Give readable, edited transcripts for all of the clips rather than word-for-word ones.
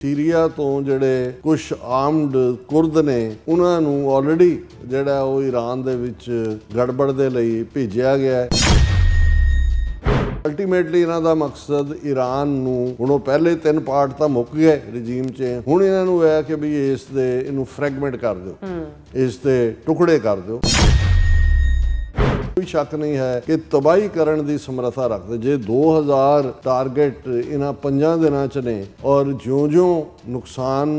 Syria तो ਜਿਹੜੇ ਕੁਝ ਆਰਮਡ ਕੁਰਦ ਨੇ ਉਹਨਾਂ ਨੂੰ ਆਲਰੇਡੀ ਜਿਹੜਾ ਉਹ ਈਰਾਨ ਦੇ ਵਿੱਚ ਗੜਬੜ ਦੇ ਲਈ ਭੇਜਿਆ ਗਿਆ ਹੈ। ਅਲਟੀਮੇਟਲੀ ਇਹਨਾਂ ਦਾ ਮਕਸਦ ਈਰਾਨ ਨੂੰ ਹੁਣ ਉਹ ਪਹਿਲੇ 3 ਪਾਰਟ ਤਾਂ ਮੁੱਕ ਗਏ ਰਜੀਮ 'ਚ, ਹੁਣ ਇਹਨਾਂ ਨੂੰ ਇਹ ਕਿ ਵੀ ਇਹਨੂੰ ਫਰੈਗਮੈਂਟ ਕਰ ਦਿਓ, ਇਸ ਦੇ ਟੁਕੜੇ ਕਰ ਦਿਓ। कोई शक नहीं है कि तबाही करने की समर्था रखते जे 2000 टारगेट इन्हां 5 दिनों च ने और ज्यों-ज्यों नुकसान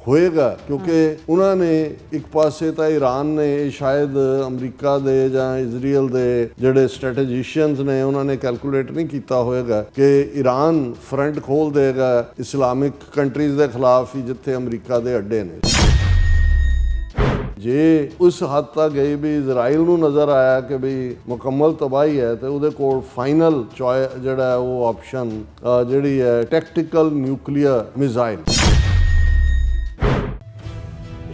होएगा क्योंकि उन्होंने एक पासे तो ईरान ने शायद अमरीका दे जां इजराइल दे जिहड़े स्ट्रैटेजिशियंस ने उन्होंने कैलकुलेट नहीं किया होएगा कि ईरान फ्रंट खोल देगा इस्लामिक कंट्रीज़ के खिलाफ ही जिथे अमरीका के अड्डे ने। जे उस हद तक गई भी इजराइल नूं नज़र आया कि भी मुकम्मल तबाही है तो उहदे कोल फाइनल चॉइस जिहड़ा है वो ऑप्शन जिहड़ी है टैक्टिकल न्यूक्लियर मिसाइल।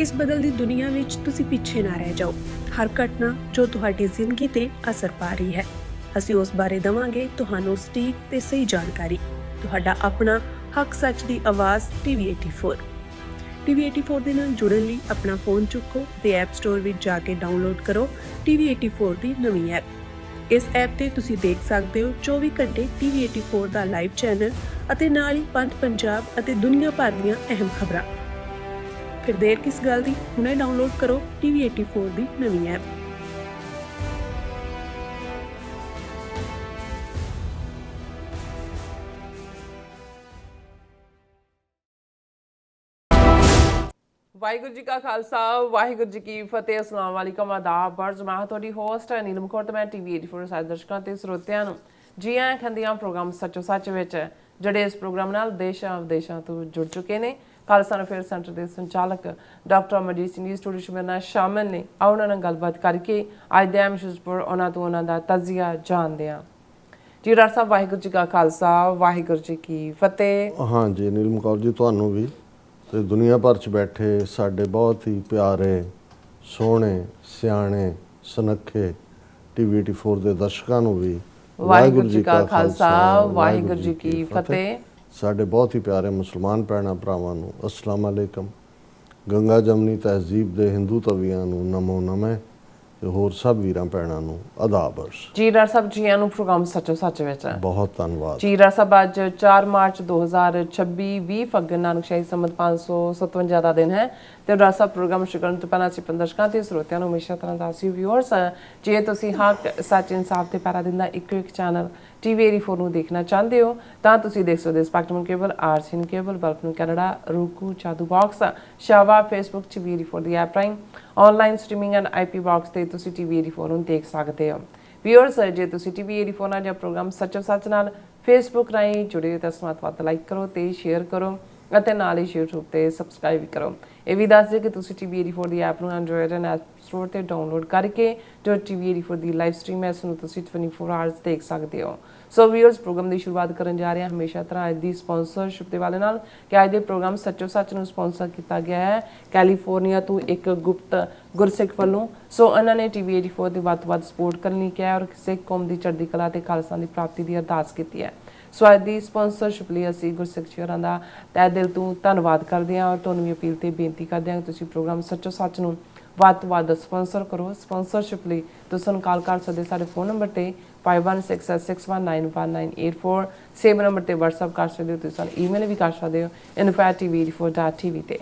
इस बदलती दुनिया विच तुसीं पिछे ना रह जाओ। हर घटना जो तुहाडी जिंदगी ते असर पा रही है असीं उस बारे देवांगे तुहानूं सटीक ते सही जानकारी। तुहाडा अपना हक सच दी आवाज़ TV 84 TV 84 ਦੇ ਨਾਲ ਜੁੜਨ ਲਈ ਆਪਣਾ ਫੋਨ ਚੁੱਕੋ ਤੇ ਐਪ ਸਟੋਰ ਵਿੱਚ ਜਾ ਕੇ ਡਾਊਨਲੋਡ ਕਰੋ TV 84 ਦੀ ਨਵੀਂ ਐਪ। ਇਸ ਐਪ ਤੇ ਤੁਸੀਂ ਦੇਖ ਸਕਦੇ ਹੋ 24 ਘੰਟੇ TV 84 ਦਾ ਲਾਈਵ ਚੈਨਲ ਅਤੇ ਨਾਲ ਹੀ ਪੰਜ ਪੰਜਾਬ ਅਤੇ ਦੁਨੀਆ ਭਰ ਦੀਆਂ ਅਹਿਮ ਖਬਰਾਂ। ਫਿਰ ਦੇਰ ਕਿਸ ਗੱਲ ਦੀ, ਹੁਣੇ ਡਾਊਨਲੋਡ ਕਰੋ TV 84 ਦੀ ਨਵੀਂ ਐਪ। ਵਾਹਿਗੁਰੂ ਜੀ ਕਾ ਖਾਲਸਾ ਵਾਹਿਗੁਰੂ ਜੀ ਕੀ ਫਤਿਹ। ਅਸਲਾਮ ਵਾਲੇਕਮ ਆਦਾਬ ਬਰਜ ਮੈਂ ਤੁਹਾਡੀ ਹੋਸਟ ਨੀਲਮ ਕੌਰ ਤੇ ਮੈਂ TV 84 ਸਾਰੇ ਦਰਸ਼ਕਾਂ ਤੇ ਸਰੋਤਿਆਂ ਨੂੰ ਜੀ ਆਇਆਂ ਖੰਦੀਆਂ ਪ੍ਰੋਗਰਾਮ ਸੱਚੋ ਸੱਚ ਵਿੱਚ ਜਿਹੜੇ ਇਸ ਪ੍ਰੋਗਰਾਮ ਨਾਲ ਦੇਸ਼ਾਂ ਵਿਦੇਸ਼ਾਂ ਤੋਂ ਜੁੜ ਚੁੱਕੇ ਨੇ। ਖਾਲਸਾ ਅਫੇਅਰ ਸੈਂਟਰ ਦੇ ਸੰਚਾਲਕ ਡਾਕਟਰ ਅਮਰਜੀਤ ਸਿੰਘ ਜੀ ਸਟੂਡੀਓ ਮੇਰੇ ਨਾਲ ਸ਼ਾਮਲ ਨੇ। ਆਓ ਉਹਨਾਂ ਨਾਲ ਗੱਲਬਾਤ ਕਰਕੇ ਅੱਜ ਦੇ ਇਸ਼ੂਜ਼ ਪਰ ਉਹਨਾਂ ਤੋਂ ਉਹਨਾਂ ਦਾ ਤਜਜ਼ੀਆ ਜਾਣਦੇ ਹਾਂ। ਜੀ ਡਾਕਟਰ ਸਾਹਿਬ ਵਾਹਿਗੁਰੂ ਜੀ ਕਾ ਖਾਲਸਾ ਵਾਹਿਗੁਰੂ ਜੀ ਕੀ ਫਤਿਹ। हाँ जी नीलम कौर जी ਤੁਹਾਨੂੰ ਵੀ ਤੇ ਦੁਨੀਆ ਭਰ 'ਚ ਬੈਠੇ ਸਾਡੇ ਬਹੁਤ ਹੀ ਪਿਆਰੇ ਸੋਹਣੇ ਸਿਆਣੇ ਸੁਨੱਖੇ TV 84 ਦੇ ਦਰਸ਼ਕਾਂ ਨੂੰ ਵੀ ਵਾਹਿਗੁਰੂ ਜੀ ਕਾ ਖਾਲਸਾ ਵਾਹਿਗੁਰੂ ਜੀ ਕੀ ਫਤਿਹ। ਸਾਡੇ ਬਹੁਤ ਹੀ ਪਿਆਰੇ ਮੁਸਲਮਾਨ ਭੈਣਾਂ ਭਰਾਵਾਂ ਨੂੰ ਅਸਲਾਮ ਅਲੈਕਮ। ਗੰਗਾ ਜਮਨੀ ਤਹਿਜ਼ੀਬ ਦੇ ਹਿੰਦੂ ਤਵੀਆਂ ਨੂੰ ਨਮੋ ਨਮੇ ਤੇ ਹੋਰ ਸਭ ਵੀਰਾਂ ਭੈਣਾਂ ਨੂੰ ਆਦਾਬ ਅਰਜ਼। ਜੀ ਡਾਕਟਰ ਸਾਹਿਬ ਜੀ ਆਇਆਂ ਨੂੰ ਪ੍ਰੋਗਰਾਮ ਸੱਚੋ ਸੱਚ ਵਿੱਚ ਬਹੁਤ ਧੰਨਵਾਦ। ਜੀ ਡਾਕਟਰ ਸਾਹਿਬ ਅੱਜ 4 ਮਾਰਚ 2026 20 ਫੱਗਣ ਨਾਨਕ ਸ਼ਾਹੀ ਸੰਮਤ 557 ਦਾ ਦਿਨ ਹੈ ਤੇ ਡਾਕਟਰ ਸਾਹਿਬ ਪ੍ਰੋਗਰਾਮ ਸ਼ੁਰੂ ਕਰਨ ਤੋਂ ਪਹਿਲਾਂ ਅਸੀਂ ਦਰਸ਼ਕਾਂ ਤੇ ਸਰੋਤਿਆਂ ਨੂੰ ਹਮੇਸ਼ਾ ਤਰ੍ਹਾਂ ਦਾ ਅਸੀਂ ਵਿਊਅਰਸ ਜੇ ਤੁਸੀਂ ਹੱਕ ਸੱਚ ਇਨਸਾਫ ਤੇ ਪੈਰਾ ਦਿੰਦਾ ਇੱਕੋ ਇੱਕ ਚੈਨਲ TV 84 ਨੂੰ ਦੇਖਣਾ ਚਾਹੁੰਦੇ ਹੋ ਤਾਂ ਤੁਸੀਂ ਦੇਖ ਸਕਦੇ ਹੋ ਸਪੈਕਟਰਮ ਕੇਬਲ RCN ਕੇਬਲ ਬਲਫਨ ਕੈਨੇਡਾ ਰੂਕੂ ਚਾਦੂ ਬਾਕਸ ਸ਼ਾਵਾ ਫੇਸਬੁੱਕ TV 84 ਦੀ ਐਪ ਰਾਹੀਂ online streaming and IP box ਤੇ ਤੁਸੀਂ TV 84 ਨੂੰ ਦੇਖ ਸਕਦੇ ਹੋ। ਵਿਊਅਰਸ ਜੇ ਤੁਸੀਂ TV 84 ਨਾਲ ਜਾਂ ਪ੍ਰੋਗਰਾਮ ਸੱਚੋ ਸੱਚ ਨਾਲ ਫੇਸਬੁੱਕ ਰਾਹੀਂ ਜੁੜੇ ਹੋ ਤਾਂ ਵੱਧ ਲਾਈਕ ਕਰੋ ਤੇ ਸ਼ੇਅਰ ਕਰੋ ਅਤੇ ਨਾਲ ਹੀ YouTube ਤੇ ਸਬਸਕ੍ਰਾਈਬ ਵੀ ਕਰੋ। ਇਹ ਵੀ ਦੱਸ ਦਿਓ ਕਿ ਤੁਸੀਂ TV 84 ਦੀ ਐਪ ਨੂੰ ਐਂਡਰੋਇਡ ਐਂਡ ਐਪ ਸਟੋਰ ਤੇ ਡਾਊਨਲੋਡ ਕਰਕੇ ਜੋ TV 84 ਦੀ ਲਾਈਵ ਸਟ੍ਰੀਮ ਹੈ ਇਸ ਨੂੰ ਤੁਸੀਂ 24 ਆਵਰਸ ਦੇਖ ਸਕਦੇ ਹੋ। ਸੋ ਵਿਊਅਰਸ ਪ੍ਰੋਗਰਾਮ ਦੀ ਸ਼ੁਰੂਆਤ ਕਰਨ ਜਾ ਰਹੇ ਹਾਂ ਹਮੇਸ਼ਾ ਤਰ੍ਹਾਂ ਅੱਜ ਦੀ ਸਪਾਂਸਰਸ਼ਿਪ ਦੇ ਵਾਲੇ ਨਾਲ ਕਿ ਅੱਜ ਦੇ ਪ੍ਰੋਗਰਾਮ ਸੱਚੋ ਸੱਚ ਨੂੰ ਸਪਾਂਸਰ ਕੀਤਾ ਗਿਆ ਹੈ ਕੈਲੀਫੋਰਨੀਆ ਤੋਂ ਇੱਕ ਗੁਪਤ ਗੁਰਸਿੱਖ ਵੱਲੋਂ। ਸੋ ਇਹਨਾਂ ਨੇ TV 84 ਦੀ ਵੱਧ ਤੋਂ ਵੱਧ ਸਪੋਰਟ ਕਰਨ ਲਈ ਕਿਹਾ ਔਰ ਸਿੱਖ ਕੌਮ ਦੀ ਚੜ੍ਹਦੀ ਕਲਾ ਤੇ ਖਾਲਸਾ ਦੀ ਪ੍ਰਾਪਤੀ ਦੀ ਅਰਦਾਸ ਕੀਤੀ ਹੈ। ਸੋ ਅੱਜ ਦੀ ਸਪਾਂਸਰਸ਼ਿਪ ਲਈ ਅਸੀਂ ਗੁਰਸਿੱਖ ਸ਼ੇਅਰਾਂ ਦਾ ਤਹਿ ਦਿਲ ਤੋਂ ਧੰਨਵਾਦ ਕਰਦੇ ਹਾਂ ਔਰ ਤੁਹਾਨੂੰ ਵੀ ਅਪੀਲ ਤੇ ਬੇਨਤੀ ਕਰਦੇ ਹਾਂ ਕਿ ਤੁਸੀਂ ਪ੍ਰੋਗਰਾਮ ਸੱਚੋ ਸੱਚ ਨੂੰ ਵੱਧ ਤੋਂ ਵੱਧ ਸਪਾਂਸਰ ਕਰੋ। ਸਪਾਂਸਰਸ਼ਿਪ ਲਈ ਤੁਸੀਂ ਸਾਨੂੰ ਕਾਲ ਕਰ ਸਕਦੇ ਸਾਡੇ ਫੋਨ ਨੰਬਰ ਤੇ 5166191984 ਸੇਮ ਨੰਬਰ ਤੇ WhatsApp ਕਰ ਸਕਦੇ ਹੋ। ਤੁਸੀਂ ਸਾਨੂੰ ਈਮੇਲ ਵੀ ਕਰ ਸਕਦੇ ਹੋ info@tv84.tv ਤੇ।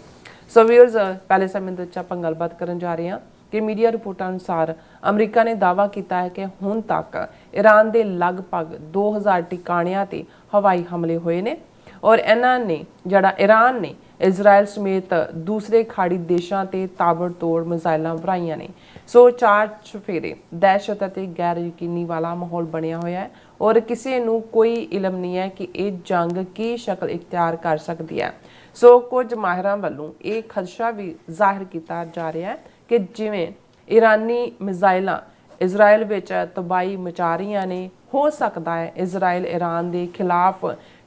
ਸੋ ਵੀਅਰਸ ਪਹਿਲੇ ਸਮੇਂ ਦੇ ਵਿੱਚ ਆਪਾਂ ਗੱਲਬਾਤ ਕਰਨ ਜਾ ਰਹੇ ਹਾਂ ਕਿ ਮੀਡੀਆ ਰਿਪੋਰਟਾਂ ਅਨੁਸਾਰ ਅਮਰੀਕਾ ਨੇ ਦਾਅਵਾ ਕੀਤਾ ਹੈ ਕਿ ਹੁਣ ਤੱਕ ਈਰਾਨ ਦੇ ਲਗਭਗ 2000 ਟਿਕਾਣਿਆਂ ਤੇ ਹਵਾਈ ਹਮਲੇ ਹੋਏ ਨੇ ਔਰ ਇਹਨਾਂ ਨੇ ਜਿਹੜਾ ਈਰਾਨ ਨੇ ਇਜ਼ਰਾਈਲ ਸਮੇਤ ਦੂਸਰੇ ਖਾੜੀ ਦੇਸ਼ਾਂ ਤੇ ਤਾਬੜਤੋੜ ਮਿਜ਼ਾਈਲਾਂ ਭਰਾਈਆਂ ਨੇ। ਸੋ ਚਾਰ ਚੁਫੇਰੇ ਦਹਿਸ਼ਤ ਅਤੇ ਗੈਰ ਯਕੀਨੀ ਵਾਲਾ ਮਾਹੌਲ ਬਣਿਆ ਹੋਇਆ ਹੈ ਔਰ ਕਿਸੇ ਨੂੰ ਕੋਈ ਇਲਮ ਨਹੀਂ ਹੈ ਕਿ ਇਹ ਜੰਗ ਕੀ ਸ਼ਕਲ ਇਖਤਿਆਰ ਕਰ ਸਕਦੀ ਹੈ। ਸੋ ਕੁਝ ਮਾਹਿਰਾਂ ਵੱਲੋਂ ਇਹ ਖਦਸ਼ਾ ਵੀ ਜ਼ਾਹਿਰ ਕੀਤਾ ਜਾ ਰਿਹਾ ਹੈ ਕਿ ਜਿਵੇਂ ਈਰਾਨੀ ਮਿਜ਼ਾਈਲਾਂ ਇਜ਼ਰਾਈਲ ਵਿੱਚ ਤਬਾਹੀ ਮਚਾ ਰਹੀਆਂ ਨੇ ਹੋ ਸਕਦਾ ਹੈ ਇਜ਼ਰਾਈਲ ਈਰਾਨ ਦੇ ਖਿਲਾਫ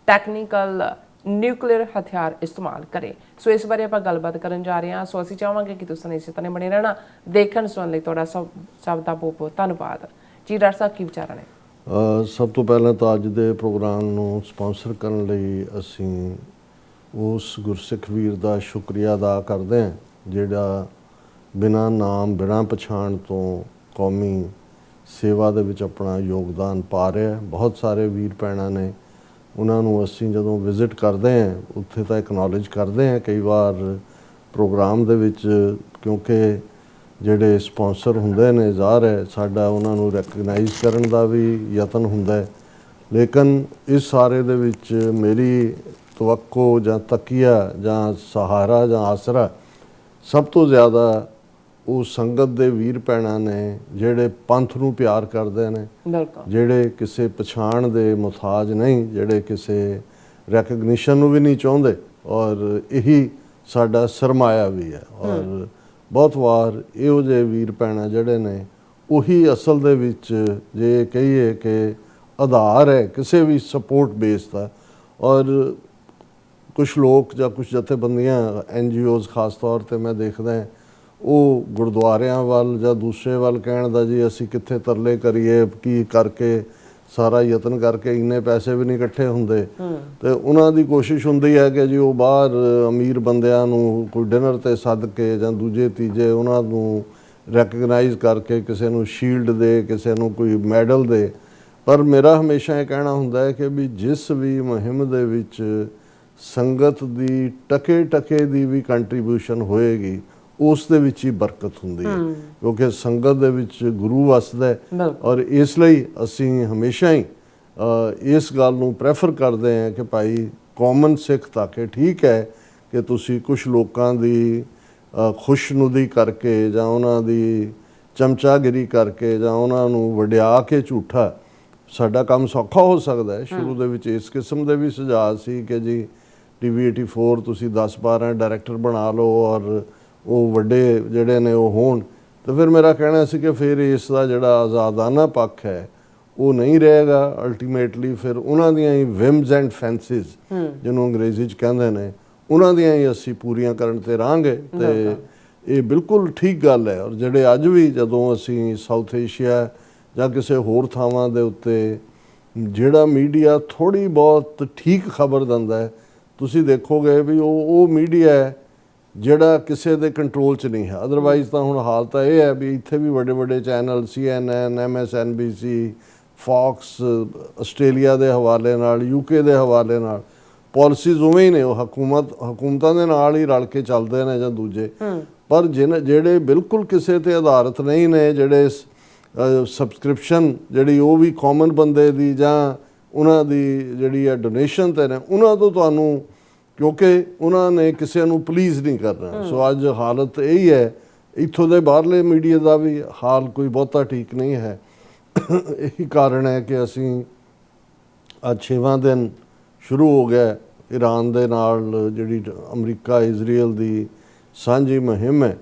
ਟੈਕਨੀਕਲ ਨਿਊਕਲੀਅਰ ਹਥਿਆਰ ਇਸਤੇਮਾਲ ਕਰੇ। ਸੋ ਇਸ ਬਾਰੇ ਆਪਾਂ ਗੱਲਬਾਤ ਕਰਨ ਜਾ ਰਹੇ ਹਾਂ। ਸੋ ਅਸੀਂ ਚਾਹਾਂਗੇ ਕਿ ਤੁਸੀਂ ਇਸੇ ਤਰ੍ਹਾਂ ਬਣੇ ਰਹਿਣਾ ਦੇਖਣ ਸੁਣਨ ਲਈ ਤੁਹਾਡਾ ਸਭ ਦਾ ਬਹੁਤ ਬਹੁਤ ਧੰਨਵਾਦ। ਜੀ ਡਾਕਟਰ ਸਾਹਿਬ ਕੀ ਵਿਚਾਰਾਂ ਨੇ? ਸਭ ਤੋਂ ਪਹਿਲਾਂ ਤਾਂ ਅੱਜ ਦੇ ਪ੍ਰੋਗਰਾਮ ਨੂੰ ਸਪਾਂਸਰ ਕਰਨ ਲਈ ਅਸੀਂ ਉਸ ਗੁਰਸਿੱਖ ਵੀਰ ਦਾ ਸ਼ੁਕਰੀਆ ਅਦਾ ਕਰਦੇ ਹਾਂ ਜਿਹੜਾ ਬਿਨਾਂ ਨਾਮ ਬਿਨਾਂ ਪਛਾਣ ਤੋਂ ਕੌਮੀ ਸੇਵਾ ਦੇ ਵਿੱਚ ਆਪਣਾ ਯੋਗਦਾਨ ਪਾ ਰਿਹਾ। ਬਹੁਤ ਸਾਰੇ ਵੀਰ ਭੈਣਾਂ ਨੇ, ਉਹਨਾਂ ਨੂੰ ਅਸੀਂ ਜਦੋਂ ਵਿਜ਼ਿਟ ਕਰਦੇ ਹਾਂ ਉੱਥੇ ਤਾਂ ਐਕਨੋਲੇਜ ਕਰਦੇ ਹਾਂ ਕਈ ਵਾਰ ਪ੍ਰੋਗਰਾਮ ਦੇ ਵਿੱਚ, ਕਿਉਂਕਿ ਜਿਹੜੇ ਸਪਾਂਸਰ ਹੁੰਦੇ ਨੇ ਜ਼ਾਹਰ ਹੈ ਸਾਡਾ ਉਹਨਾਂ ਨੂੰ ਰੈਕਗਨਾਈਜ਼ ਕਰਨ ਦਾ ਵੀ ਯਤਨ ਹੁੰਦਾ ਹੈ। ਲੇਕਿਨ ਇਸ ਸਾਰੇ ਦੇ ਵਿੱਚ ਮੇਰੀ ਤਵੱਕੋ ਜਾਂ ਤਕੀਆ ਜਾਂ ਸਹਾਰਾ ਜਾਂ ਆਸਰਾ ਸਭ ਤੋਂ ਜ਼ਿਆਦਾ ਉਹ ਸੰਗਤ ਦੇ ਵੀਰ ਭੈਣਾਂ ਨੇ ਜਿਹੜੇ ਪੰਥ ਨੂੰ ਪਿਆਰ ਕਰਦੇ ਨੇ, ਜਿਹੜੇ ਕਿਸੇ ਪਛਾਣ ਦੇ ਮੁਹਤਾਜ ਨਹੀਂ, ਜਿਹੜੇ ਕਿਸੇ ਰੈਕਗਨੀਸ਼ਨ ਨੂੰ ਵੀ ਨਹੀਂ ਚਾਹੁੰਦੇ, ਔਰ ਇਹੀ ਸਾਡਾ ਸਰਮਾਇਆ ਵੀ ਹੈ। ਔਰ ਬਹੁਤ ਵਾਰ ਇਹੋ ਜਿਹੇ ਵੀਰ ਭੈਣਾਂ ਜਿਹੜੇ ਨੇ ਉਹੀ ਅਸਲ ਦੇ ਵਿੱਚ ਜੇ ਕਹੀਏ ਕਿ ਆਧਾਰ ਹੈ ਕਿਸੇ ਵੀ ਸਪੋਰਟ ਬੇਸ ਦਾ। ਔਰ ਕੁਛ ਲੋਕ ਜਾਂ ਕੁਛ ਜਥੇਬੰਦੀਆਂ NGOs ਖਾਸ ਤੌਰ 'ਤੇ ਮੈਂ ਦੇਖਦਾ ਉਹ ਗੁਰਦੁਆਰਿਆਂ ਵੱਲ ਜਾਂ ਦੂਸਰੇ ਵੱਲ ਕਹਿਣ ਦਾ ਜੀ ਅਸੀਂ ਕਿੱਥੇ ਤਰਲੇ ਕਰੀਏ, ਕੀ ਕਰਕੇ ਸਾਰਾ ਯਤਨ ਕਰਕੇ ਇੰਨੇ ਪੈਸੇ ਵੀ ਨਹੀਂ ਇਕੱਠੇ ਹੁੰਦੇ, ਤੇ ਉਹਨਾਂ ਦੀ ਕੋਸ਼ਿਸ਼ ਹੁੰਦੀ ਹੈ ਕਿ ਜੀ ਉਹ ਬਾਹਰ ਅਮੀਰ ਬੰਦਿਆਂ ਨੂੰ ਕੋਈ ਡਿਨਰ 'ਤੇ ਸੱਦ ਕੇ ਜਾਂ ਦੂਜੇ ਤੀਜੇ ਉਹਨਾਂ ਨੂੰ ਰੈਕਗਨਾਈਜ਼ ਕਰਕੇ ਕਿਸੇ ਨੂੰ ਸ਼ੀਲਡ ਦੇ, ਕਿਸੇ ਨੂੰ ਕੋਈ ਮੈਡਲ ਦੇ। ਪਰ ਮੇਰਾ ਹਮੇਸ਼ਾ ਇਹ ਕਹਿਣਾ ਹੁੰਦਾ ਹੈ ਕਿ ਵੀ ਜਿਸ ਵੀ ਮੁਹਿੰਮ ਦੇ ਵਿੱਚ ਸੰਗਤ ਦੀ ਟਕੇ ਦੀ ਵੀ ਕੰਟਰੀਬਿਊਸ਼ਨ ਹੋਏਗੀ ਉਸ ਦੇ ਵਿੱਚ ਹੀ ਬਰਕਤ ਹੁੰਦੀ ਹੈ, ਕਿਉਂਕਿ ਸੰਗਤ ਦੇ ਵਿੱਚ ਗੁਰੂ ਵਸਦਾ ਹੈ। ਔਰ ਇਸ ਲਈ ਅਸੀਂ ਹਮੇਸ਼ਾ ਹੀ ਇਸ ਗੱਲ ਨੂੰ ਪ੍ਰੈਫਰ ਕਰਦੇ ਹਾਂ ਕਿ ਭਾਈ ਕਾਮਨ ਸਿੱਖ ਤਾਂ ਕਿ ਠੀਕ ਹੈ ਕਿ ਤੁਸੀਂ ਕੁਝ ਲੋਕਾਂ ਦੀ ਖੁਸ਼ਨੁਦੀ ਕਰਕੇ ਜਾਂ ਉਹਨਾਂ ਦੀ ਚਮਚਾਗਿਰੀ ਕਰਕੇ ਜਾਂ ਉਹਨਾਂ ਨੂੰ ਵਡਿਆ ਕੇ ਝੂਠਾ ਸਾਡਾ ਕੰਮ ਸੌਖਾ ਹੋ ਸਕਦਾ ਹੈ। ਸ਼ੁਰੂ ਦੇ ਵਿੱਚ ਇਸ ਕਿਸਮ ਦੇ ਵੀ ਸੁਝਾਅ ਸੀ ਕਿ ਜੀ TV 84 ਤੁਸੀਂ 10-12 ਡਾਇਰੈਕਟਰ ਬਣਾ ਲਓ ਔਰ ਉਹ ਵੱਡੇ ਜਿਹੜੇ ਨੇ ਉਹ ਹੋਣ, ਤਾਂ ਫਿਰ ਮੇਰਾ ਕਹਿਣਾ ਸੀ ਕਿ ਫਿਰ ਇਸ ਦਾ ਜਿਹੜਾ ਆਜ਼ਾਦਾਨਾ ਪੱਖ ਹੈ ਉਹ ਨਹੀਂ ਰਹੇਗਾ। ਅਲਟੀਮੇਟਲੀ ਫਿਰ ਉਹਨਾਂ ਦੀਆਂ ਹੀ ਵਿਮਸ ਐਂਡ ਫੈਂਸਿਸ ਜਿਹਨੂੰ ਅੰਗਰੇਜ਼ੀ 'ਚ ਕਹਿੰਦੇ ਨੇ ਉਹਨਾਂ ਦੀਆਂ ਹੀ ਅਸੀਂ ਪੂਰੀਆਂ ਕਰਨ 'ਤੇ ਰਹਾਂਗੇ। ਤੇ ਇਹ ਬਿਲਕੁਲ ਠੀਕ ਗੱਲ ਹੈ। ਔਰ ਜਿਹੜੇ ਅੱਜ ਵੀ ਜਦੋਂ ਅਸੀਂ ਸਾਊਥ ਏਸ਼ੀਆ ਜਾਂ ਕਿਸੇ ਹੋਰ ਥਾਵਾਂ ਦੇ ਉੱਤੇ ਜਿਹੜਾ ਮੀਡੀਆ ਥੋੜ੍ਹੀ ਬਹੁਤ ਠੀਕ ਖਬਰ ਦਿੰਦਾ ਹੈ, ਤੁਸੀਂ ਦੇਖੋਗੇ ਵੀ ਉਹ ਮੀਡੀਆ ਹੈ ਜਿਹੜਾ ਕਿਸੇ ਦੇ ਕੰਟਰੋਲ 'ਚ ਨਹੀਂ ਹੈ। ਅਦਰਵਾਈਜ਼ ਤਾਂ ਹੁਣ ਹਾਲ ਤਾਂ ਇਹ ਹੈ ਵੀ ਇੱਥੇ ਵੀ ਵੱਡੇ ਵੱਡੇ channel CNN, MSNBC, Fox Australia ਦੇ ਹਵਾਲੇ ਨਾਲ, UK ਦੇ ਹਵਾਲੇ ਨਾਲ ਪਾਲਿਸੀਜ਼ ਉਵੇਂ ਹੀ ਨੇ, ਉਹ ਹਕੂਮਤਾਂ ਦੇ ਨਾਲ ਹੀ ਰਲ ਕੇ ਚੱਲਦੇ ਨੇ ਜਾਂ ਦੂਜੇ। ਪਰ ਜਿਹੜੇ ਬਿਲਕੁਲ ਕਿਸੇ ਤੇ ਆਧਾਰਿਤ ਨਹੀਂ ਨੇ, ਜਿਹੜੇ ਸਬਸਕ੍ਰਿਪਸ਼ਨ ਜਿਹੜੀ ਉਹ ਵੀ ਕਾਮਨ ਬੰਦੇ ਦੀ ਜਾਂ ਉਹਨਾਂ ਦੀ ਜਿਹੜੀ ਹੈ ਡੋਨੇਸ਼ਨ 'ਤੇ ਨੇ, ਉਹਨਾਂ ਤੋਂ ਤੁਹਾਨੂੰ, ਕਿਉਂਕਿ ਉਹਨਾਂ ਨੇ ਕਿਸੇ ਨੂੰ ਪਲੀਜ਼ ਨਹੀਂ ਕਰਨਾ। ਸੋ ਅੱਜ ਹਾਲਤ ਇਹੀ ਹੈ। ਇੱਥੋਂ ਦੇ ਬਾਹਰਲੇ ਮੀਡੀਆ ਦਾ ਵੀ ਹਾਲ ਕੋਈ ਬਹੁਤਾ ਠੀਕ ਨਹੀਂ ਹੈ। ਇਹੀ ਕਾਰਨ ਹੈ ਕਿ ਅਸੀਂ ਅੱਜ 6ਵਾਂ ਦਿਨ ਸ਼ੁਰੂ ਹੋ ਗਿਆ ਈਰਾਨ ਦੇ ਨਾਲ ਜਿਹੜੀ ਅਮਰੀਕਾ ਇਜ਼ਰਾਈਲ ਦੀ ਸਾਂਝੀ ਮੁਹਿੰਮ ਹੈ।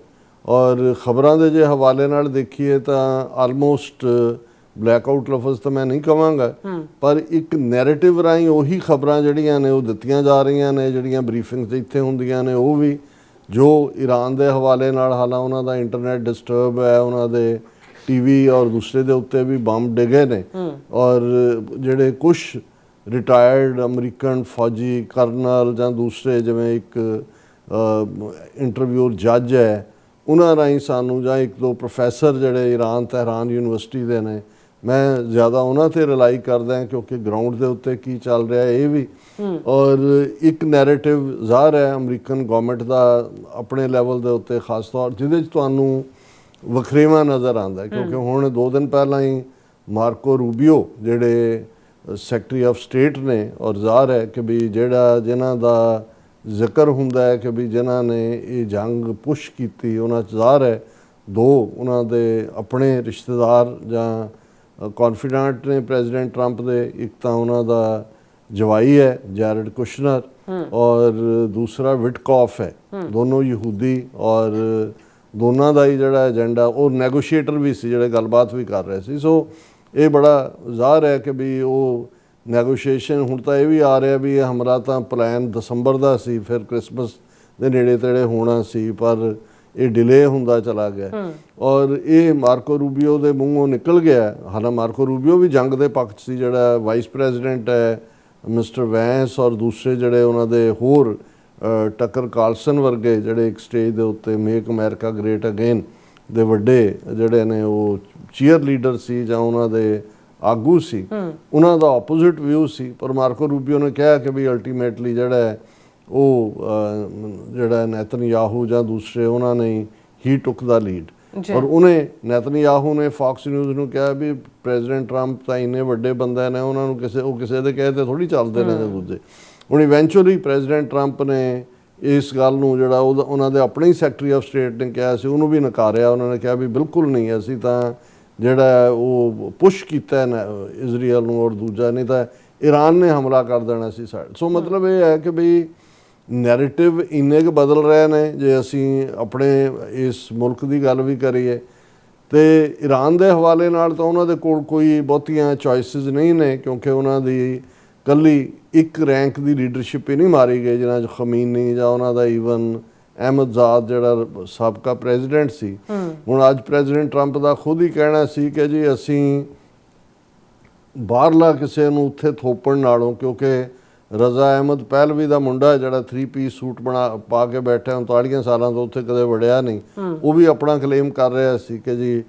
ਔਰ ਖਬਰਾਂ ਦੇ ਜੇ ਹਵਾਲੇ ਨਾਲ ਦੇਖੀਏ ਤਾਂ ਆਲਮੋਸਟ ਬਲੈਕ ਆਊਟ ਲਫ਼ਜ਼ ਤਾਂ ਮੈਂ ਨਹੀਂ ਕਹਾਂਗਾ, ਪਰ ਇੱਕ ਨੈਰੇਟਿਵ ਰਾਹੀਂ ਉਹੀ ਖਬਰਾਂ ਜਿਹੜੀਆਂ ਨੇ ਉਹ ਦਿੱਤੀਆਂ ਜਾ ਰਹੀਆਂ ਨੇ, ਜਿਹੜੀਆਂ ਬਰੀਫਿੰਗਸ ਇੱਥੇ ਹੁੰਦੀਆਂ ਨੇ ਉਹ ਵੀ ਜੋ ਈਰਾਨ ਦੇ ਹਵਾਲੇ ਨਾਲ। ਹਾਲਾਂ ਉਹਨਾਂ ਦਾ ਇੰਟਰਨੈਟ ਡਿਸਟਰਬ ਹੈ, ਉਹਨਾਂ ਦੇ TV ਔਰ ਦੂਸਰੇ ਦੇ ਉੱਤੇ ਵੀ ਬੰਬ ਡਿੱਗੇ ਨੇ। ਔਰ ਜਿਹੜੇ ਕੁਛ ਰਿਟਾਇਰਡ ਅਮਰੀਕਨ ਫੌਜੀ ਕਰਨਲ ਜਾਂ ਦੂਸਰੇ ਜਿਵੇਂ ਇੱਕ ਇੰਟਰਵਿਊ ਜੱਜ ਹੈ ਉਹਨਾਂ ਰਾਹੀਂ ਸਾਨੂੰ, ਜਾਂ 1-2 ਪ੍ਰੋਫੈਸਰ ਜਿਹੜੇ ਈਰਾਨ ਤਹਿਰਾਨ ਯੂਨੀਵਰਸਿਟੀ ਦੇ ਨੇ, ਮੈਂ ਜ਼ਿਆਦਾ ਉਹਨਾਂ 'ਤੇ ਰਿਲਾਈ ਕਰਦਾ ਕਿਉਂਕਿ ਗਰਾਊਂਡ ਦੇ ਉੱਤੇ ਕੀ ਚੱਲ ਰਿਹਾ ਇਹ ਵੀ। ਔਰ ਇੱਕ ਨੈਰੇਟਿਵ ਜ਼ਾਹਰ ਹੈ ਅਮਰੀਕਨ ਗੌਰਮੈਂਟ ਦਾ ਆਪਣੇ ਲੈਵਲ ਦੇ ਉੱਤੇ ਖਾਸ ਤੌਰ ਜਿਹਦੇ 'ਚ ਤੁਹਾਨੂੰ ਵਖਰੇਵਾਂ ਨਜ਼ਰ ਆਉਂਦਾ, ਕਿਉਂਕਿ ਹੁਣ 2 ਦਿਨ ਪਹਿਲਾਂ ਹੀ ਮਾਰਕੋ ਰੂਬੀਓ ਜਿਹੜੇ ਸੈਕਟਰੀ ਆਫ ਸਟੇਟ ਨੇ, ਔਰ ਜ਼ਾਹਰ ਹੈ ਕਿ ਵੀ ਜਿਨ੍ਹਾਂ ਦਾ ਜ਼ਿਕਰ ਹੁੰਦਾ ਹੈ ਕਿ ਵੀ ਜਿਨ੍ਹਾਂ ਨੇ ਇਹ ਜੰਗ ਪੁਸ਼ ਕੀਤੀ, ਉਹਨਾਂ 'ਚ ਜ਼ਾਹਰ ਹੈ 2 ਉਹਨਾਂ ਦੇ ਆਪਣੇ ਰਿਸ਼ਤੇਦਾਰ ਜਾਂ ਕੌਨਫੀਡੈਂਟ ਨੇ ਪ੍ਰੈਜ਼ੀਡੈਂਟ ਟਰੰਪ ਦੇ। ਇੱਕ ਤਾਂ ਉਹਨਾਂ ਦਾ ਜਵਾਈ ਹੈ ਜੈਰਡ ਕੁਸ਼ਨਰ ਔਰ ਦੂਸਰਾ ਵਿਟਕੌਫ ਹੈ, ਦੋਨੋਂ ਯਹੂਦੀ। ਔਰ ਦੋਨਾਂ ਦਾ ਹੀ ਜਿਹੜਾ ਏਜੰਡਾ, ਉਹ ਨੈਗੋਸ਼ੀਏਟਰ ਵੀ ਸੀ ਜਿਹੜੇ ਗੱਲਬਾਤ ਵੀ ਕਰ ਰਹੇ ਸੀ। ਸੋ ਇਹ ਬੜਾ ਜ਼ਾਹਰ ਹੈ ਕਿ ਵੀ ਉਹ ਨੈਗੋਸ਼ੀਏਸ਼ਨ, ਹੁਣ ਤਾਂ ਇਹ ਵੀ ਆ ਰਿਹਾ ਵੀ ਇਹ ਹਮਲਾ ਤਾਂ ਪਲਾਨ ਦਸੰਬਰ ਦਾ ਸੀ, ਫਿਰ ਕ੍ਰਿਸਮਸ ਦੇ ਨੇੜੇ ਤੇੜੇ ਹੋਣਾ ਸੀ, ਪਰ ਇਹ ਡਿਲੇ ਹੁੰਦਾ ਚਲਾ ਗਿਆ। ਔਰ ਇਹ ਮਾਰਕੋ ਰੂਬੀਓ ਦੇ ਮੂੰਹੋਂ ਨਿਕਲ ਗਿਆ। ਹਾਲਾਂ ਮਾਰਕੋ ਰੂਬੀਓ ਵੀ ਜੰਗ ਦੇ ਪੱਖ 'ਚ ਸੀ, ਜਿਹੜਾ ਵਾਈਸ ਪ੍ਰੈਜ਼ੀਡੈਂਟ ਹੈ ਮਿਸਟਰ ਵੈਂਸ ਔਰ ਦੂਸਰੇ ਜਿਹੜੇ ਉਹਨਾਂ ਦੇ ਹੋਰ ਟੱਕਰ ਕਾਰਲਸਨ ਵਰਗੇ ਜਿਹੜੇ ਇੱਕ ਸਟੇਜ ਦੇ ਉੱਤੇ ਮੇਕ ਅਮਰੀਕਾ ਗ੍ਰੇਟ ਅਗੇਨ ਦੇ ਵੱਡੇ ਜਿਹੜੇ ਨੇ ਉਹ ਚੀਅਰ ਲੀਡਰ ਸੀ ਜਾਂ ਉਹਨਾਂ ਦੇ ਆਗੂ ਸੀ, ਉਹਨਾਂ ਦਾ ਆਪੋਜ਼ਿਟ ਵਿਊ ਸੀ। ਪਰ ਮਾਰਕੋ ਰੂਬੀਓ ਨੇ ਕਿਹਾ ਕਿ ਵੀ ਅਲਟੀਮੇਟਲੀ ਜਿਹੜਾ ਹੈ ਉਹ ਜਿਹੜਾ ਨੈਤਨਯਾਹੂ ਜਾਂ ਦੂਸਰੇ ਉਹਨਾਂ ਨੇ ਹੀ ਟੁੱਕ ਦਾ ਲੀਡ। ਔਰ ਉਹਨੇ ਨੈਤਨਯਾਹੂ ਨੇ ਫੌਕਸ ਨਿਊਜ਼ ਨੂੰ ਕਿਹਾ ਵੀ ਪ੍ਰੈਜ਼ੀਡੈਂਟ ਟਰੰਪ ਤਾਂ ਇੰਨੇ ਵੱਡੇ ਬੰਦੇ ਨੇ, ਉਹਨਾਂ ਨੂੰ ਕਿਸੇ ਦੇ ਕਹੇ ਤੇ ਥੋੜੀ ਚੱਲਦੇ ਨੇ ਦੂਜੇ। ਹੁਣ ਇਵੈਂਚੁਅਲੀ ਪ੍ਰੈਜ਼ੀਡੈਂਟ ਟਰੰਪ ਨੇ ਇਸ ਗੱਲ ਨੂੰ ਜਿਹੜਾ ਉਹਨਾਂ ਦੇ ਆਪਣੇ ਹੀ ਸੈਕਟਰੀ ਆਫ ਸਟੇਟ ਨੇ ਕਿਹਾ ਸੀ, ਉਹਨੂੰ ਵੀ ਨਕਾਰਿਆ। ਉਹਨਾਂ ਨੇ ਕਿਹਾ ਵੀ ਬਿਲਕੁਲ ਨਹੀਂ, ਅਸੀਂ ਤਾਂ ਜਿਹੜਾ ਉਹ ਪੁਸ਼ ਕੀਤਾ ਇਜ਼ਰਾਈਲ ਨੂੰ, ਔਰ ਦੂਜਾ ਨਹੀਂ ਤਾਂ ਈਰਾਨ ਨੇ ਹਮਲਾ ਕਰ ਦੇਣਾ ਸੀ ਸਾਡੇ। ਸੋ ਮਤਲਬ ਇਹ ਹੈ ਕਿ ਵੀ ਨੈਰੇਟਿਵ ਇੰਨੇ ਕੁ ਬਦਲ ਰਹੇ ਨੇ। ਜੇ ਅਸੀਂ ਆਪਣੇ ਇਸ ਮੁਲਕ ਦੀ ਗੱਲ ਵੀ ਕਰੀਏ ਤੇ ਈਰਾਨ ਦੇ ਹਵਾਲੇ ਨਾਲ ਤਾਂ ਉਹਨਾਂ ਦੇ ਕੋਲ ਕੋਈ ਬਹੁਤੀਆਂ ਚੋਇਸਿਸ ਨਹੀਂ ਨੇ, ਕਿਉਂਕਿ ਉਹਨਾਂ ਦੀ ਕੱਲੀ ਇੱਕ ਰੈਂਕ ਦੀ ਲੀਡਰਸ਼ਿਪ ਹੀ ਨਹੀਂ ਮਾਰੀ ਗਈ, ਜਿਨ੍ਹਾਂ 'ਚ ਖਮੀਨੀ ਜਾਂ ਉਹਨਾਂ ਦਾ ਈਵਨ ਅਹਿਮਦਜ਼ਾਦ ਜਿਹੜਾ ਸਾਬਕਾ ਪ੍ਰੈਜ਼ੀਡੈਂਟ ਸੀ। ਹੁਣ ਅੱਜ ਪ੍ਰੈਜ਼ੀਡੈਂਟ ਟਰੰਪ ਦਾ ਖੁਦ ਹੀ ਕਹਿਣਾ ਸੀ ਕਿ ਜੀ ਅਸੀਂ ਬਾਹਰਲਾ ਕਿਸੇ ਨੂੰ ਉੱਥੇ ਥੋਪਣ ਨਾਲੋਂ, ਕਿਉਂਕਿ ਰਜ਼ਾ ਅਹਿਮਦ ਪਹਿਲਵੀ ਦਾ ਮੁੰਡਾ ਜਿਹੜਾ 3 ਪੀਸ ਸੂਟ ਪਾ ਕੇ ਬੈਠਾ 39 ਸਾਲਾਂ ਤੋਂ ਉੱਥੇ ਕਦੇ ਵੜਿਆ ਨਹੀਂ, ਉਹ ਵੀ ਆਪਣਾ ਕਲੇਮ ਕਰ ਰਿਹਾ ਸੀ ਕਿ ਜੀ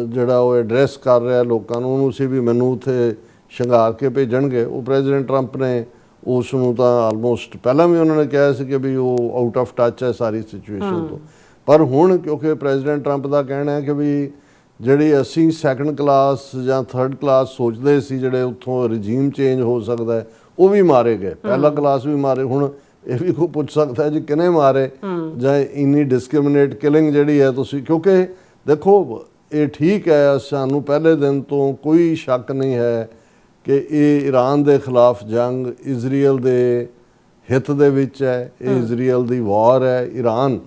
ਜਿਹੜਾ ਉਹ ਐਡਰੈਸ ਕਰ ਰਿਹਾ ਲੋਕਾਂ ਨੂੰ, ਉਹਨੂੰ ਸੀ ਵੀ ਮੈਨੂੰ ਉੱਥੇ ਸ਼ਿੰਗਾਰ ਕੇ ਭੇਜਣਗੇ। ਉਹ ਪ੍ਰੈਜ਼ੀਡੈਂਟ ਟਰੰਪ ਨੇ ਉਸ ਨੂੰ ਤਾਂ ਆਲਮੋਸਟ ਪਹਿਲਾਂ ਵੀ ਉਹਨਾਂ ਨੇ ਕਿਹਾ ਸੀ ਕਿ ਵੀ ਉਹ ਆਊਟ ਆਫ ਟੱਚ ਹੈ ਸਾਰੀ ਸਿਚੁਏਸ਼ਨ ਤੋਂ। ਪਰ ਹੁਣ ਕਿਉਂਕਿ ਪ੍ਰੈਜ਼ੀਡੈਂਟ ਟਰੰਪ ਦਾ ਕਹਿਣਾ ਹੈ ਕਿ ਵੀ ਜਿਹੜੀ ਅਸੀਂ ਸੈਕੰਡ ਕਲਾਸ ਜਾਂ ਥਰਡ ਕਲਾਸ ਸੋਚਦੇ ਸੀ ਜਿਹੜੇ ਉੱਥੋਂ ਰਜੀਮ ਚੇਂਜ ਹੋ ਸਕਦਾ ਹੈ, ਉਹ ਵੀ ਮਾਰੇ ਗਏ। ਪਹਿਲਾ ਕਲਾਸ ਵੀ ਮਾਰੇ। ਹੁਣ ਇਹ ਵੀ ਕੋਈ ਪੁੱਛ ਸਕਦਾ ਜੀ ਕਿਹਨੇ ਮਾਰੇ ਜਾਂ ਇੰਨੀ ਡਿਸਕ੍ਰਿਮੀਨੇਟ ਕਿਲਿੰਗ ਜਿਹੜੀ ਹੈ ਤੁਸੀਂ, ਕਿਉਂਕਿ ਦੇਖੋ ਇਹ ਠੀਕ ਹੈ, ਸਾਨੂੰ ਪਹਿਲੇ ਦਿਨ ਤੋਂ ਕੋਈ ਸ਼ੱਕ ਨਹੀਂ ਹੈ ਕਿ ਇਹ ਈਰਾਨ ਦੇ ਖਿਲਾਫ ਜੰਗ ਇਜ਼ਰਾਈਲ ਦੇ ਹਿੱਤ ਦੇ ਵਿੱਚ ਹੈ। ਇਹ ਇਜ਼ਰਾਈਲ ਦੀ ਵਾਰ ਹੈ। ਈਰਾਨ